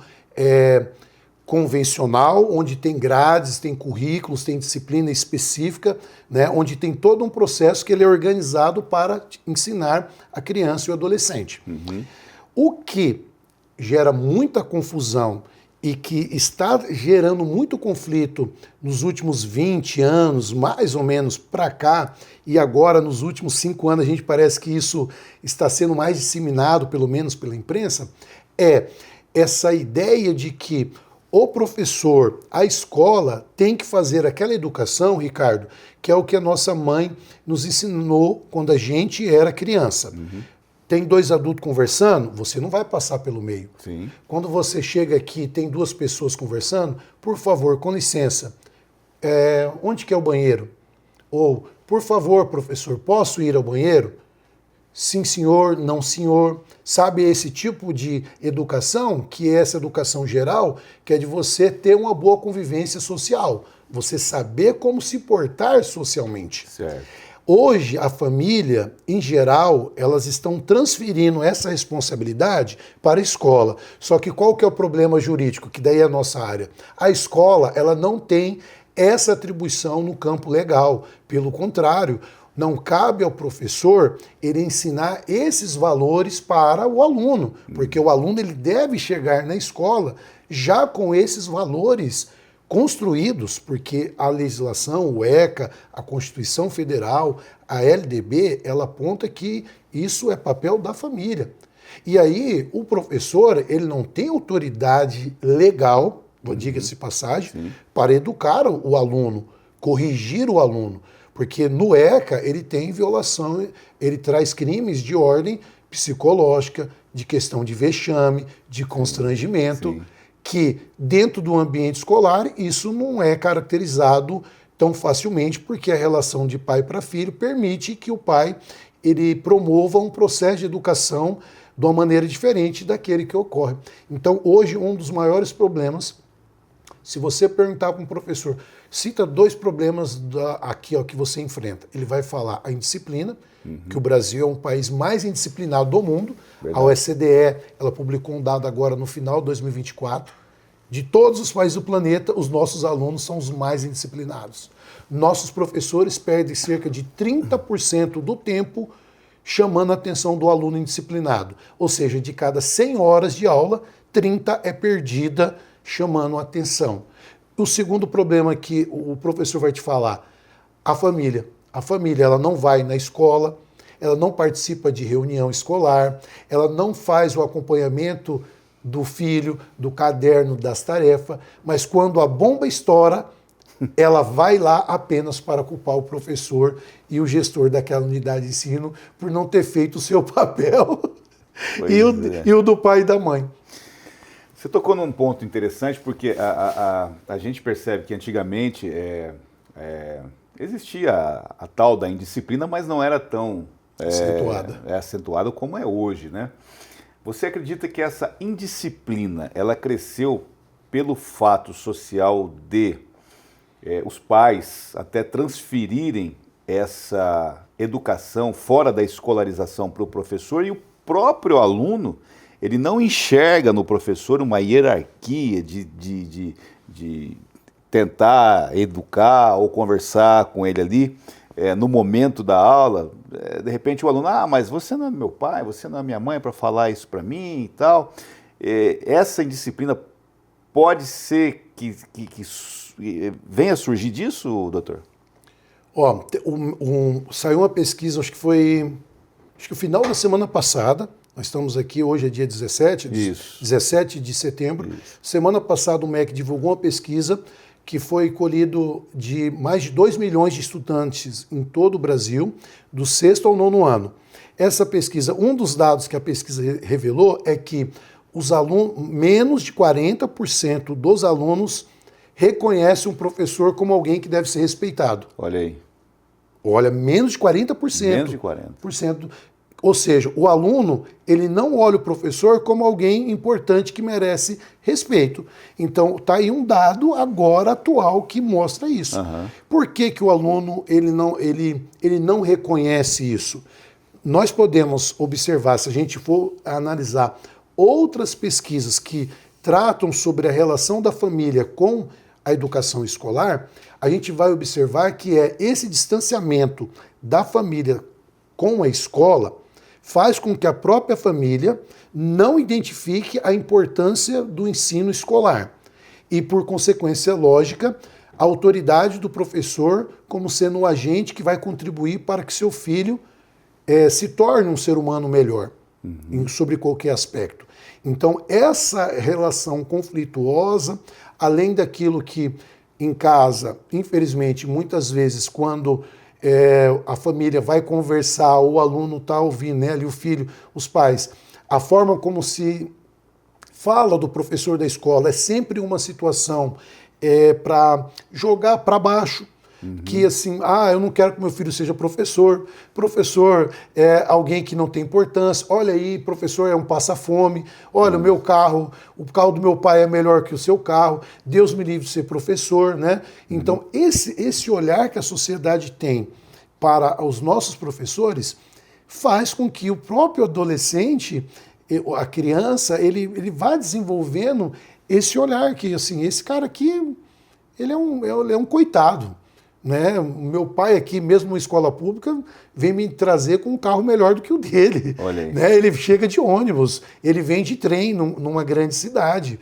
convencional, onde tem grades, tem currículos, tem disciplina específica, né, onde tem todo um processo que ele é organizado para ensinar a criança e o adolescente. O que gera muita confusão e que está gerando muito conflito nos últimos 20 anos, mais ou menos, para cá, e agora nos últimos 5 anos a gente parece que isso está sendo mais disseminado, pelo menos pela imprensa, é essa ideia de que o professor, a escola, tem que fazer aquela educação, Ricardo, que é o que a nossa mãe nos ensinou quando a gente era criança. Tem 2 adultos conversando, você não vai passar pelo meio. Sim. Quando você chega aqui e tem 2 pessoas conversando, por favor, com licença, onde que é o banheiro? Ou, por favor, professor, posso ir ao banheiro? Sim, senhor, não, senhor. Sabe esse tipo de educação, que é essa educação geral, que é de você ter uma boa convivência social, você saber como se portar socialmente. Certo. Hoje, a família, em geral, elas estão transferindo essa responsabilidade para a escola. Só que qual que é o problema jurídico, que daí é a nossa área? A escola, ela não tem essa atribuição no campo legal. Pelo contrário, não cabe ao professor ele ensinar esses valores para o aluno, porque o aluno ele deve chegar na escola já com esses valores construídos, porque a legislação, o ECA, a Constituição Federal, a LDB, ela aponta que isso é papel da família. E aí o professor ele não tem autoridade legal, diga-se de passagem, para educar o aluno, corrigir o aluno. Porque no ECA ele tem violação, ele traz crimes de ordem psicológica, de questão de vexame, de constrangimento, que dentro do ambiente escolar isso não é caracterizado tão facilmente, porque a relação de pai para filho permite que o pai ele promova um processo de educação de uma maneira diferente daquele que ocorre. Então hoje um dos maiores problemas, se você perguntar para um professor, cita 2 problemas aqui ó, que você enfrenta. Ele vai falar a indisciplina, que o Brasil é um país mais indisciplinado do mundo. Verdade. A OCDE ela publicou um dado agora no final de 2024. De todos os países do planeta, os nossos alunos são os mais indisciplinados. Nossos professores perdem cerca de 30% do tempo chamando a atenção do aluno indisciplinado. Ou seja, de cada 100 horas de aula, 30 é perdida chamando a atenção. O segundo problema que o professor vai te falar, a família. A família, ela não vai na escola, ela não participa de reunião escolar, ela não faz o acompanhamento do filho, do caderno, das tarefas, mas quando a bomba estoura, ela vai lá apenas para culpar o professor e o gestor daquela unidade de ensino por não ter feito o seu papel e o do pai e da mãe. Você tocou num ponto interessante, porque a gente percebe que antigamente existia a tal da indisciplina, mas não era tão acentuada como é hoje, né? Você acredita que essa indisciplina, ela cresceu pelo fato social de os pais até transferirem essa educação fora da escolarização para o professor e o próprio aluno, ele não enxerga no professor uma hierarquia de tentar educar ou conversar com ele ali no momento da aula. De repente o aluno, mas você não é meu pai, você não é minha mãe para falar isso para mim e tal. Essa indisciplina pode ser que venha a surgir disso, doutor? Saiu uma pesquisa, acho que o final da semana passada, nós estamos aqui, hoje é dia 17 de setembro. Isso. Semana passada o MEC divulgou uma pesquisa que foi colhido de mais de 2 milhões de estudantes em todo o Brasil, do 6º ao 9º ano. Essa pesquisa, um dos dados que a pesquisa revelou é que os alunos, menos de 40% dos alunos reconhecem um professor como alguém que deve ser respeitado. Olha aí. Olha, menos de 40%. Menos de 40%. Ou seja, o aluno, ele não olha o professor como alguém importante que merece respeito. Então, está aí um dado agora atual que mostra isso. Uhum. Por que o aluno ele não reconhece isso? Nós podemos observar, se a gente for analisar outras pesquisas que tratam sobre a relação da família com a educação escolar, a gente vai observar que esse distanciamento da família com a escola faz com que a própria família não identifique a importância do ensino escolar e, por consequência lógica, a autoridade do professor como sendo o agente que vai contribuir para que seu filho se torne um ser humano melhor, sobre qualquer aspecto. Então, essa relação conflituosa, além daquilo que em casa, infelizmente, muitas vezes, quando a família vai conversar, o aluno está ouvindo, né, ali o filho, os pais, a forma como se fala do professor da escola é sempre uma situação para jogar para baixo, que assim, eu não quero que meu filho seja professor é alguém que não tem importância, olha aí, professor é um passa-fome, olha, o carro do meu pai é melhor que o seu carro, Deus me livre de ser professor, né? Então, esse olhar que a sociedade tem para os nossos professores faz com que o próprio adolescente, a criança, ele vá desenvolvendo esse olhar que, assim, esse cara aqui, ele é um coitado. Né? O meu pai aqui, mesmo na escola pública, vem me trazer com um carro melhor do que o dele. Olha aí. Né? Ele chega de ônibus, ele vem de trem numa grande cidade.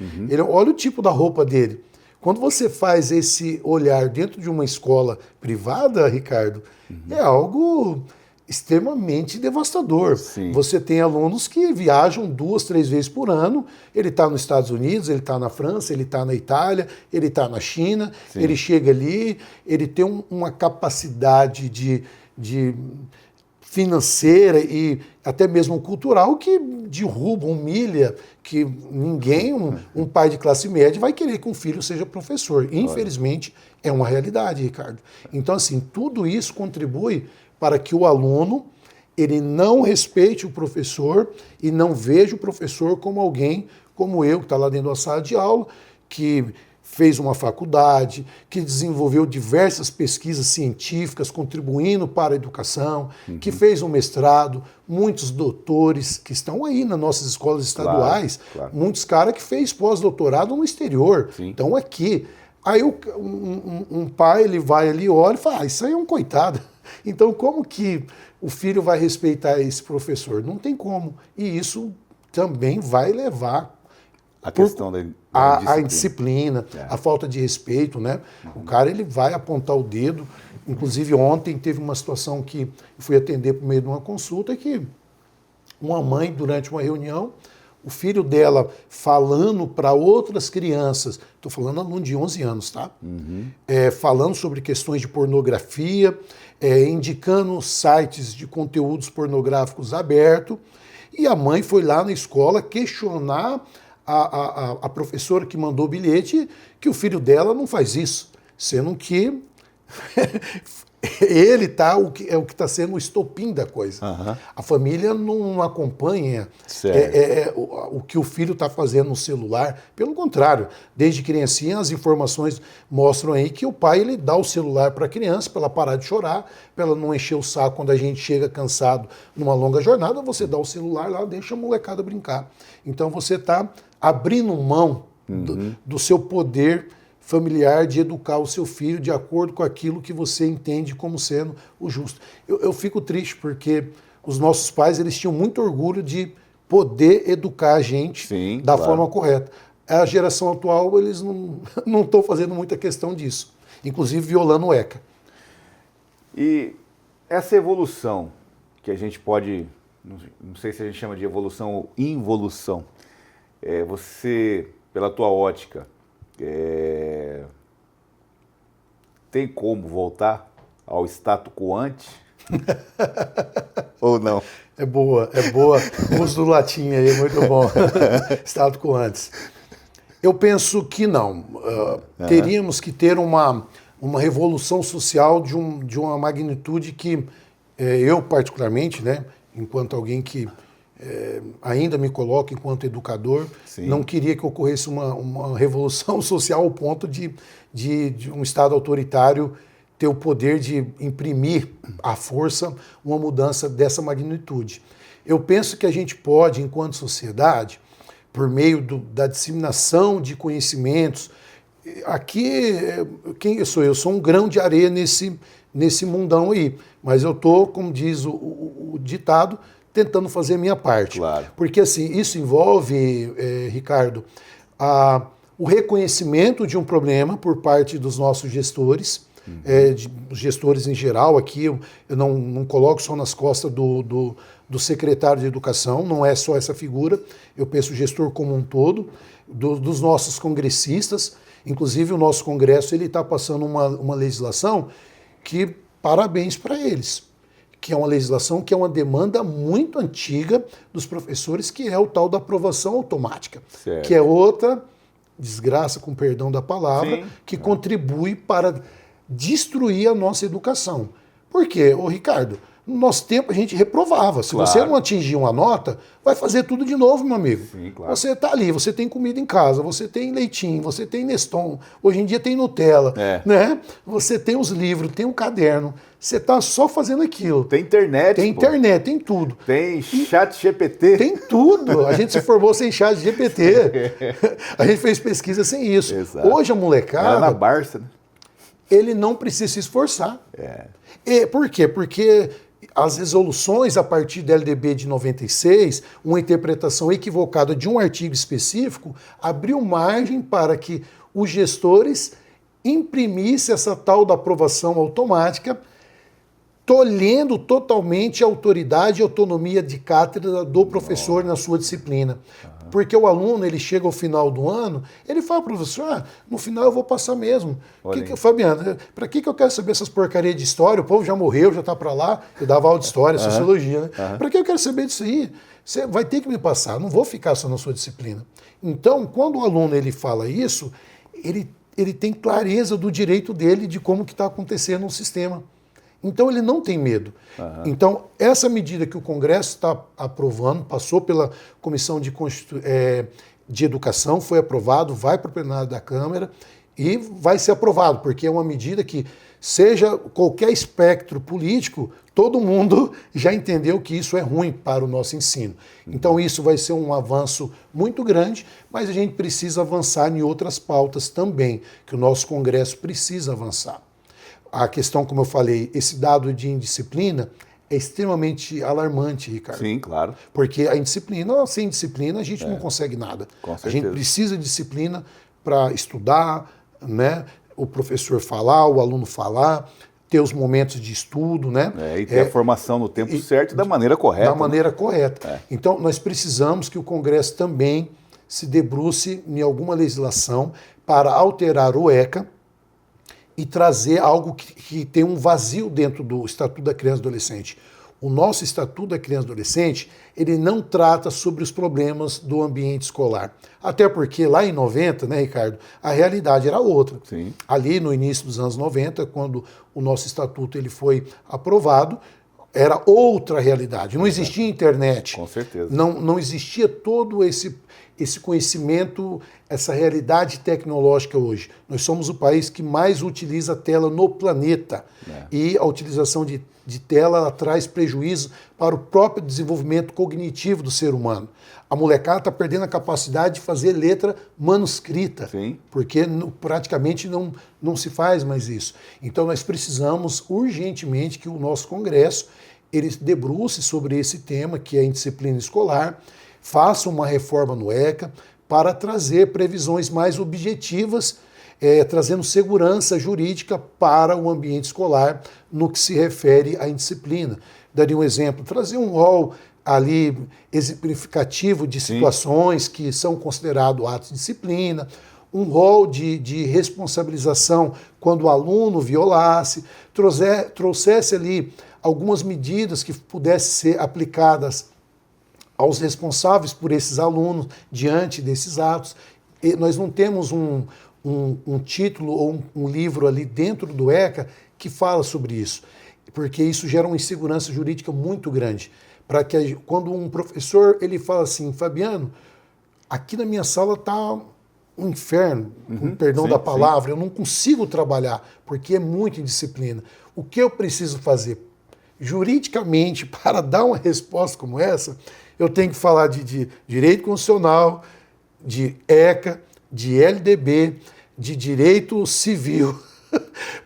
Olha o tipo da roupa dele. Quando você faz esse olhar dentro de uma escola privada, Ricardo, é algo extremamente devastador. Sim. Você tem alunos que viajam 2, 3 vezes por ano, ele está nos Estados Unidos, ele está na França, ele está na Itália, ele está na China, Sim. Ele chega ali, ele tem uma capacidade de financeira e até mesmo cultural que derruba, humilha, que ninguém, um pai de classe média vai querer que um filho seja professor. Infelizmente, é uma realidade, Ricardo. Então, assim, tudo isso contribui para que o aluno ele não respeite o professor e não veja o professor como alguém como eu, que está lá dentro da sala de aula, que fez uma faculdade, que desenvolveu diversas pesquisas científicas contribuindo para a educação, que fez um mestrado, muitos doutores que estão aí nas nossas escolas estaduais, claro. Muitos caras que fez pós-doutorado no exterior, estão aqui. Aí um pai, ele vai ali, olha e fala, isso aí é um coitado. Então, como que o filho vai respeitar esse professor? Não tem como. E isso também vai levar A questão da a indisciplina, a falta de respeito, né? O cara, ele vai apontar o dedo. Inclusive, ontem teve uma situação que eu fui atender por meio de uma consulta que uma mãe, durante uma reunião, o filho dela falando para outras crianças, estou falando aluno de 11 anos, tá? Falando sobre questões de pornografia, indicando sites de conteúdos pornográficos abertos, e a mãe foi lá na escola questionar a professora que mandou o bilhete que o filho dela não faz isso, sendo que ele o que está sendo o estopim da coisa. A família não acompanha o que o filho está fazendo no celular. Pelo contrário, desde criancinha as informações mostram aí que o pai ele dá o celular para a criança para ela parar de chorar, para ela não encher o saco quando a gente chega cansado numa longa jornada, você dá o celular lá, deixa a molecada brincar. Então você está abrindo mão do seu poder familiar de educar o seu filho de acordo com aquilo que você entende como sendo o justo. Eu fico triste porque os nossos pais eles tinham muito orgulho de poder educar a gente da forma correta. A geração atual, eles não estão fazendo muita questão disso, inclusive violando o ECA. E essa evolução, que a gente pode, não sei se a gente chama de evolução ou involução, você, pela tua ótica, tem como voltar ao status quo ante? Ou não? É boa. O uso do latim aí é muito bom. Status quo ante. Eu penso que não. Teríamos que ter uma revolução social de uma magnitude que eu, particularmente, né, enquanto alguém que ainda me coloco enquanto educador, não queria que ocorresse uma revolução social ao ponto de um Estado autoritário ter o poder de imprimir à força uma mudança dessa magnitude. Eu penso que a gente pode, enquanto sociedade, por meio da disseminação de conhecimentos, aqui, quem eu sou? Eu sou um grão de areia nesse mundão aí, mas eu estou, como diz o ditado, tentando fazer a minha parte. Claro. Porque assim, isso envolve, Ricardo, o reconhecimento de um problema por parte dos nossos gestores, gestores em geral. Aqui eu não coloco só nas costas do secretário de educação, não é só essa figura, eu penso o gestor como um todo, dos nossos congressistas. Inclusive o nosso congresso está passando uma legislação que, parabéns para eles, que é uma legislação que é uma demanda muito antiga dos professores, que é o tal da aprovação automática, que é outra desgraça, com perdão da palavra, que contribui para destruir a nossa educação. Por quê, Ricardo? No nosso tempo a gente reprovava. Se você não atingir uma nota, vai fazer tudo de novo, meu amigo. Você está ali, você tem comida em casa, você tem leitinho, você tem Neston, hoje em dia tem Nutella, né? Você tem os livros, tem um caderno, você está só fazendo aquilo. Tem internet, tem tudo. Tem chat GPT. Tem tudo. A gente se formou sem chat GPT. A gente fez pesquisa sem isso. Exato. Hoje a molecada... Era na Barça, né? Ele não precisa se esforçar. Por quê? Porque as resoluções a partir da LDB de 96, uma interpretação equivocada de um artigo específico, abriu margem para que os gestores imprimissem essa tal da aprovação automática, tolhendo totalmente a autoridade e autonomia de cátedra do professor na sua disciplina. Porque o aluno, ele chega ao final do ano, ele fala, professor, no final eu vou passar mesmo. Fabiano, para que eu quero saber essas porcarias de história? O povo já morreu, já está para lá. Eu dava aula de história, sociologia, né? Para que eu quero saber disso aí? Você vai ter que me passar, eu não vou ficar só na sua disciplina. Então, quando o aluno ele fala isso, ele tem clareza do direito dele de como que está acontecendo no sistema. Então ele não tem medo. Então essa medida que o Congresso está aprovando, passou pela Comissão de Educação, foi aprovado, vai para o plenário da Câmara e vai ser aprovado, porque é uma medida que, seja qualquer espectro político, todo mundo já entendeu que isso é ruim para o nosso ensino. Então isso vai ser um avanço muito grande, mas a gente precisa avançar em outras pautas também, que o nosso Congresso precisa avançar. A questão, como eu falei, esse dado de indisciplina é extremamente alarmante, Ricardo. Sim, claro. Porque a indisciplina, sem disciplina, a gente não consegue nada. Com A certeza. gente precisa de disciplina para estudar, né? O professor falar, o aluno falar, ter os momentos de estudo, né? E ter a formação no tempo certo e da maneira correta. Da maneira correta. Então, nós precisamos que o Congresso também se debruce em alguma legislação para alterar o ECA e trazer algo que tem um vazio dentro do Estatuto da Criança e do Adolescente. O nosso Estatuto da Criança e do Adolescente, ele não trata sobre os problemas do ambiente escolar. Até porque lá em 90, né, Ricardo, a realidade era outra. Sim. Ali no início dos anos 90, quando o nosso Estatuto ele foi aprovado, era outra realidade. Não existia internet. Com certeza. Não existia todo esse conhecimento, essa realidade tecnológica hoje. Nós somos o país que mais utiliza a tela no planeta. E a utilização de tela ela traz prejuízo para o próprio desenvolvimento cognitivo do ser humano. A molecada está perdendo a capacidade de fazer letra manuscrita, Sim. porque praticamente não se faz mais isso. Então nós precisamos urgentemente que o nosso Congresso ele debruce sobre esse tema, que é a indisciplina escolar, faça uma reforma no ECA para trazer previsões mais objetivas, trazendo segurança jurídica para o ambiente escolar no que se refere à indisciplina. Daria um exemplo, trazer um rol ali exemplificativo de situações que são considerados atos de disciplina, um rol de responsabilização quando o aluno violasse, trouxesse ali algumas medidas que pudessem ser aplicadas aos responsáveis por esses alunos diante desses atos. E nós não temos um título ou um livro ali dentro do ECA que fala sobre isso, porque isso gera uma insegurança jurídica muito grande. Para que quando um professor ele fala assim, Fabiano, aqui na minha sala está um inferno, com perdão da palavra, eu não consigo trabalhar porque é muita indisciplina. O que eu preciso fazer? Juridicamente, para dar uma resposta como essa, eu tenho que falar de direito constitucional, de ECA, de LDB, de direito civil,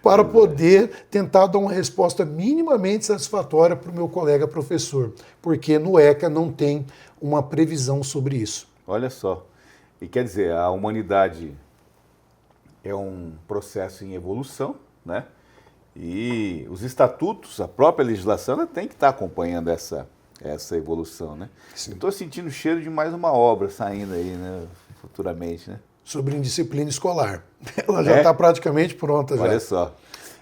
para poder tentar dar uma resposta minimamente satisfatória para o meu colega professor, porque no ECA não tem uma previsão sobre isso. Olha só, e quer dizer, a humanidade é um processo em evolução, né? E os estatutos, a própria legislação, ela tem que estar acompanhando essa evolução, né? Estou sentindo o cheiro de mais uma obra saindo aí, né? Futuramente, né? Sobre indisciplina escolar. Ela já está praticamente pronta. Olha só.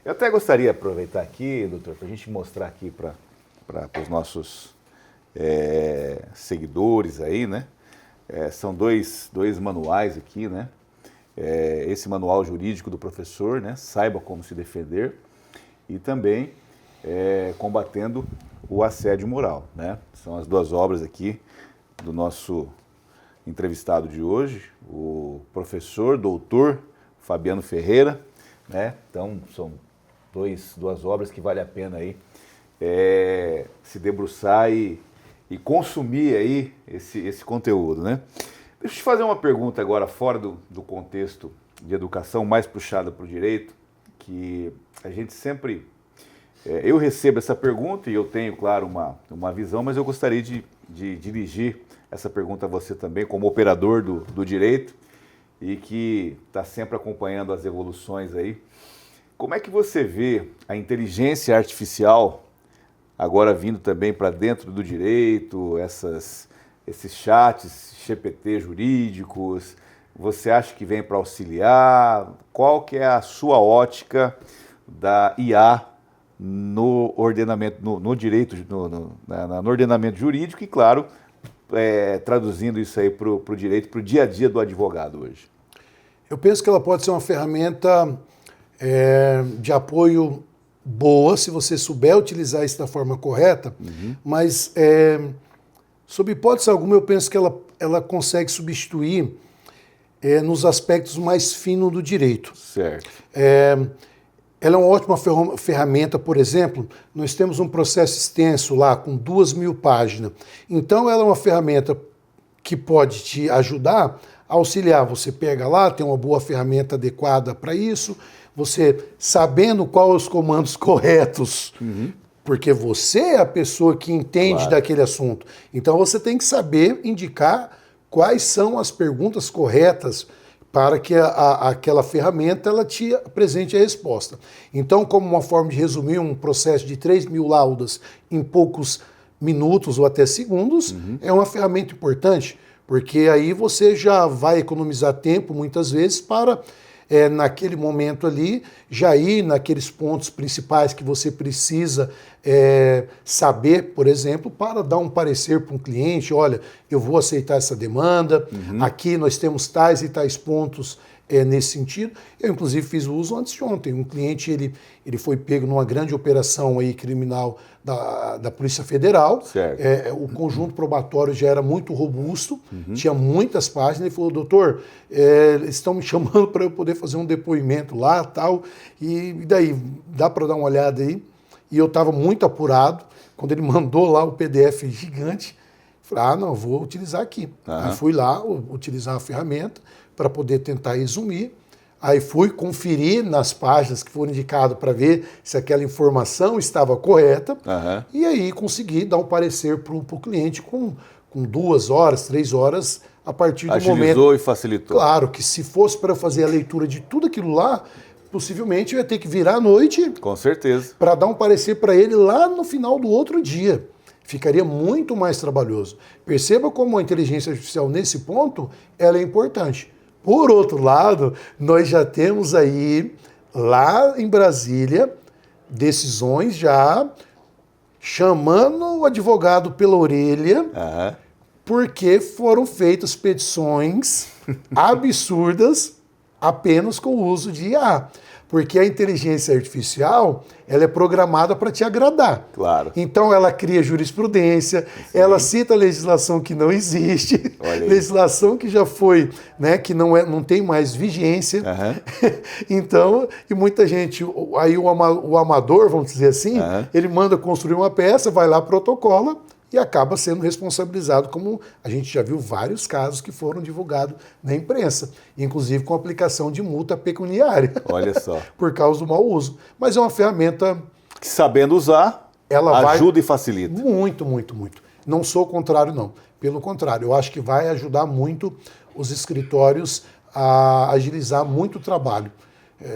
Eu até gostaria de aproveitar aqui, doutor, para a gente mostrar aqui para os nossos seguidores aí, né? São dois manuais aqui, né? Esse manual jurídico do professor, né? Saiba como se defender. E também combatendo o assédio moral, né? São as duas obras aqui do nosso entrevistado de hoje, o professor, doutor Fabiano Ferreira, né? Então, são duas obras que vale a pena aí se debruçar e consumir aí esse conteúdo, né? Deixa eu te fazer uma pergunta agora, fora do contexto de educação, mais puxada para o direito, que a gente sempre... eu recebo essa pergunta e eu tenho, claro, uma visão, mas eu gostaria de dirigir essa pergunta a você também, como operador do direito e que está sempre acompanhando as evoluções aí. Como é que você vê a inteligência artificial agora vindo também para dentro do direito, esses chats GPT jurídicos? Você acha que vem para auxiliar? Qual que é a sua ótica da IA no ordenamento, no direito, no ordenamento jurídico e, claro, traduzindo isso aí para o direito, para o dia a dia do advogado hoje? Eu penso que ela pode ser uma ferramenta de apoio boa, se você souber utilizar isso da forma correta, mas, sob hipótese alguma, eu penso que ela consegue substituir nos aspectos mais finos do direito. Certo. Ela é uma ótima ferramenta, por exemplo, nós temos um processo extenso lá, com 2.000 páginas. Então, ela é uma ferramenta que pode te ajudar a auxiliar. Você pega lá, tem uma boa ferramenta adequada para isso, você sabendo quais os comandos corretos porque você é a pessoa que entende daquele assunto. Então você tem que saber indicar quais são as perguntas corretas para que aquela ferramenta ela te apresente a resposta. Então, como uma forma de resumir um processo de 3.000 laudas em poucos minutos ou até segundos, é uma ferramenta importante, porque aí você já vai economizar tempo, muitas vezes, para, naquele momento ali, já ir naqueles pontos principais que você precisa saber, por exemplo, para dar um parecer para um cliente, olha, eu vou aceitar essa demanda, aqui nós temos tais e tais pontos nesse sentido. Eu, inclusive, fiz o uso antes de ontem. Um cliente, ele foi pego numa grande operação aí criminal da Polícia Federal. O conjunto probatório já era muito robusto, tinha muitas páginas. Ele falou, doutor, eles estão me chamando para eu poder fazer um depoimento lá tal. E daí, dá para dar uma olhada aí? E eu estava muito apurado. Quando ele mandou lá o PDF gigante, falei, não, vou utilizar aqui. Aí fui lá utilizar a ferramenta para poder tentar resumir. Aí fui conferir nas páginas que foram indicadas para ver se aquela informação estava correta. E aí consegui dar um parecer para o cliente com 2 horas, 3 horas, a partir do momento... Agilizou e facilitou. Claro que se fosse para eu fazer a leitura de tudo aquilo lá, possivelmente eu ia ter que virar à noite. Com certeza. Para dar um parecer para ele lá no final do outro dia. Ficaria muito mais trabalhoso. Perceba como a inteligência artificial, nesse ponto, ela é importante. Por outro lado, nós já temos aí, lá em Brasília, decisões já chamando o advogado pela orelha, porque foram feitas petições absurdas apenas com o uso de IA. Porque a inteligência artificial, ela é programada para te agradar. Claro. Então ela cria jurisprudência, ela cita legislação que não existe, legislação que já foi, né, que não tem mais vigência. Então, e muita gente, aí o amador, vamos dizer assim, ele manda construir uma peça, vai lá, protocola, e acaba sendo responsabilizado, como a gente já viu vários casos que foram divulgados na imprensa, inclusive com aplicação de multa pecuniária. Olha só. Por causa do mau uso. Mas é uma ferramenta... que, sabendo usar, ela ajuda e facilita. Muito, muito, muito. Não sou contrário, não. Pelo contrário, eu acho que vai ajudar muito os escritórios a agilizar muito o trabalho.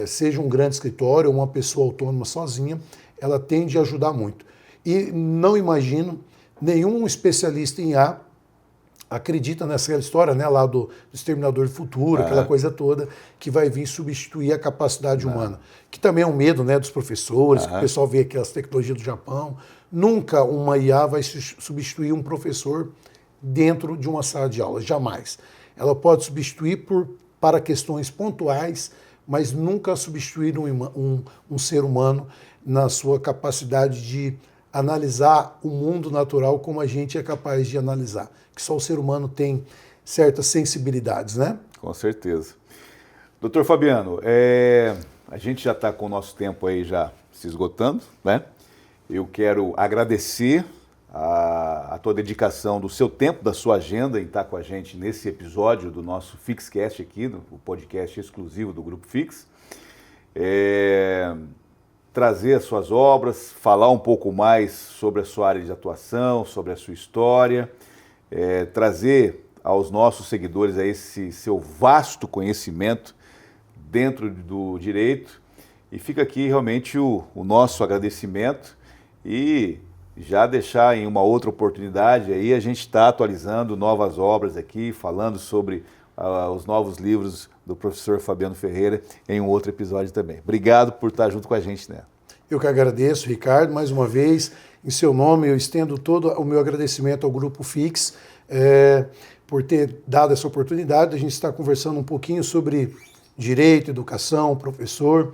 Seja um grande escritório ou uma pessoa autônoma sozinha, ela tende a ajudar muito. E não imagino nenhum especialista em IA acredita nessa história, né, lá do Exterminador do Futuro, aquela coisa toda, que vai vir substituir a capacidade humana. Que também é um medo, né, dos professores, que o pessoal vê aquelas tecnologias do Japão. Nunca uma IA vai substituir um professor dentro de uma sala de aula, jamais. Ela pode substituir para questões pontuais, mas nunca substituir um ser humano na sua capacidade de analisar o mundo natural como a gente é capaz de analisar. Que só o ser humano tem certas sensibilidades, né? Com certeza. Doutor Fabiano, a gente já está com o nosso tempo aí já se esgotando, né? Eu quero agradecer a tua dedicação do seu tempo, da sua agenda em estar com a gente nesse episódio do nosso FixCast aqui, o podcast exclusivo do Grupo Fix. Trazer as suas obras, falar um pouco mais sobre a sua área de atuação, sobre a sua história, trazer aos nossos seguidores esse seu vasto conhecimento dentro do direito. E fica aqui realmente o nosso agradecimento e já deixar em uma outra oportunidade aí a gente está atualizando novas obras aqui, falando sobre os novos livros do professor Fabiano Ferreira em um outro episódio também. Obrigado por estar junto com a gente, né? Eu que agradeço, Ricardo, mais uma vez. Em seu nome, eu estendo todo o meu agradecimento ao Grupo Fix por ter dado essa oportunidade. A gente está conversando um pouquinho sobre direito, educação, professor,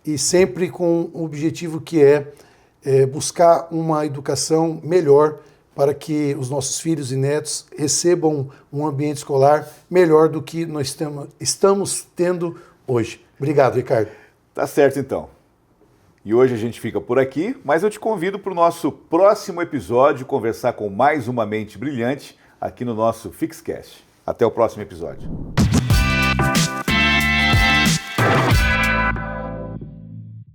e sempre com o objetivo que é buscar uma educação melhor para que os nossos filhos e netos recebam um ambiente escolar melhor do que nós estamos tendo hoje. Obrigado, Ricardo. Tá certo, então. E hoje a gente fica por aqui, mas eu te convido para o nosso próximo episódio conversar com mais uma mente brilhante aqui no nosso FixCast. Até o próximo episódio.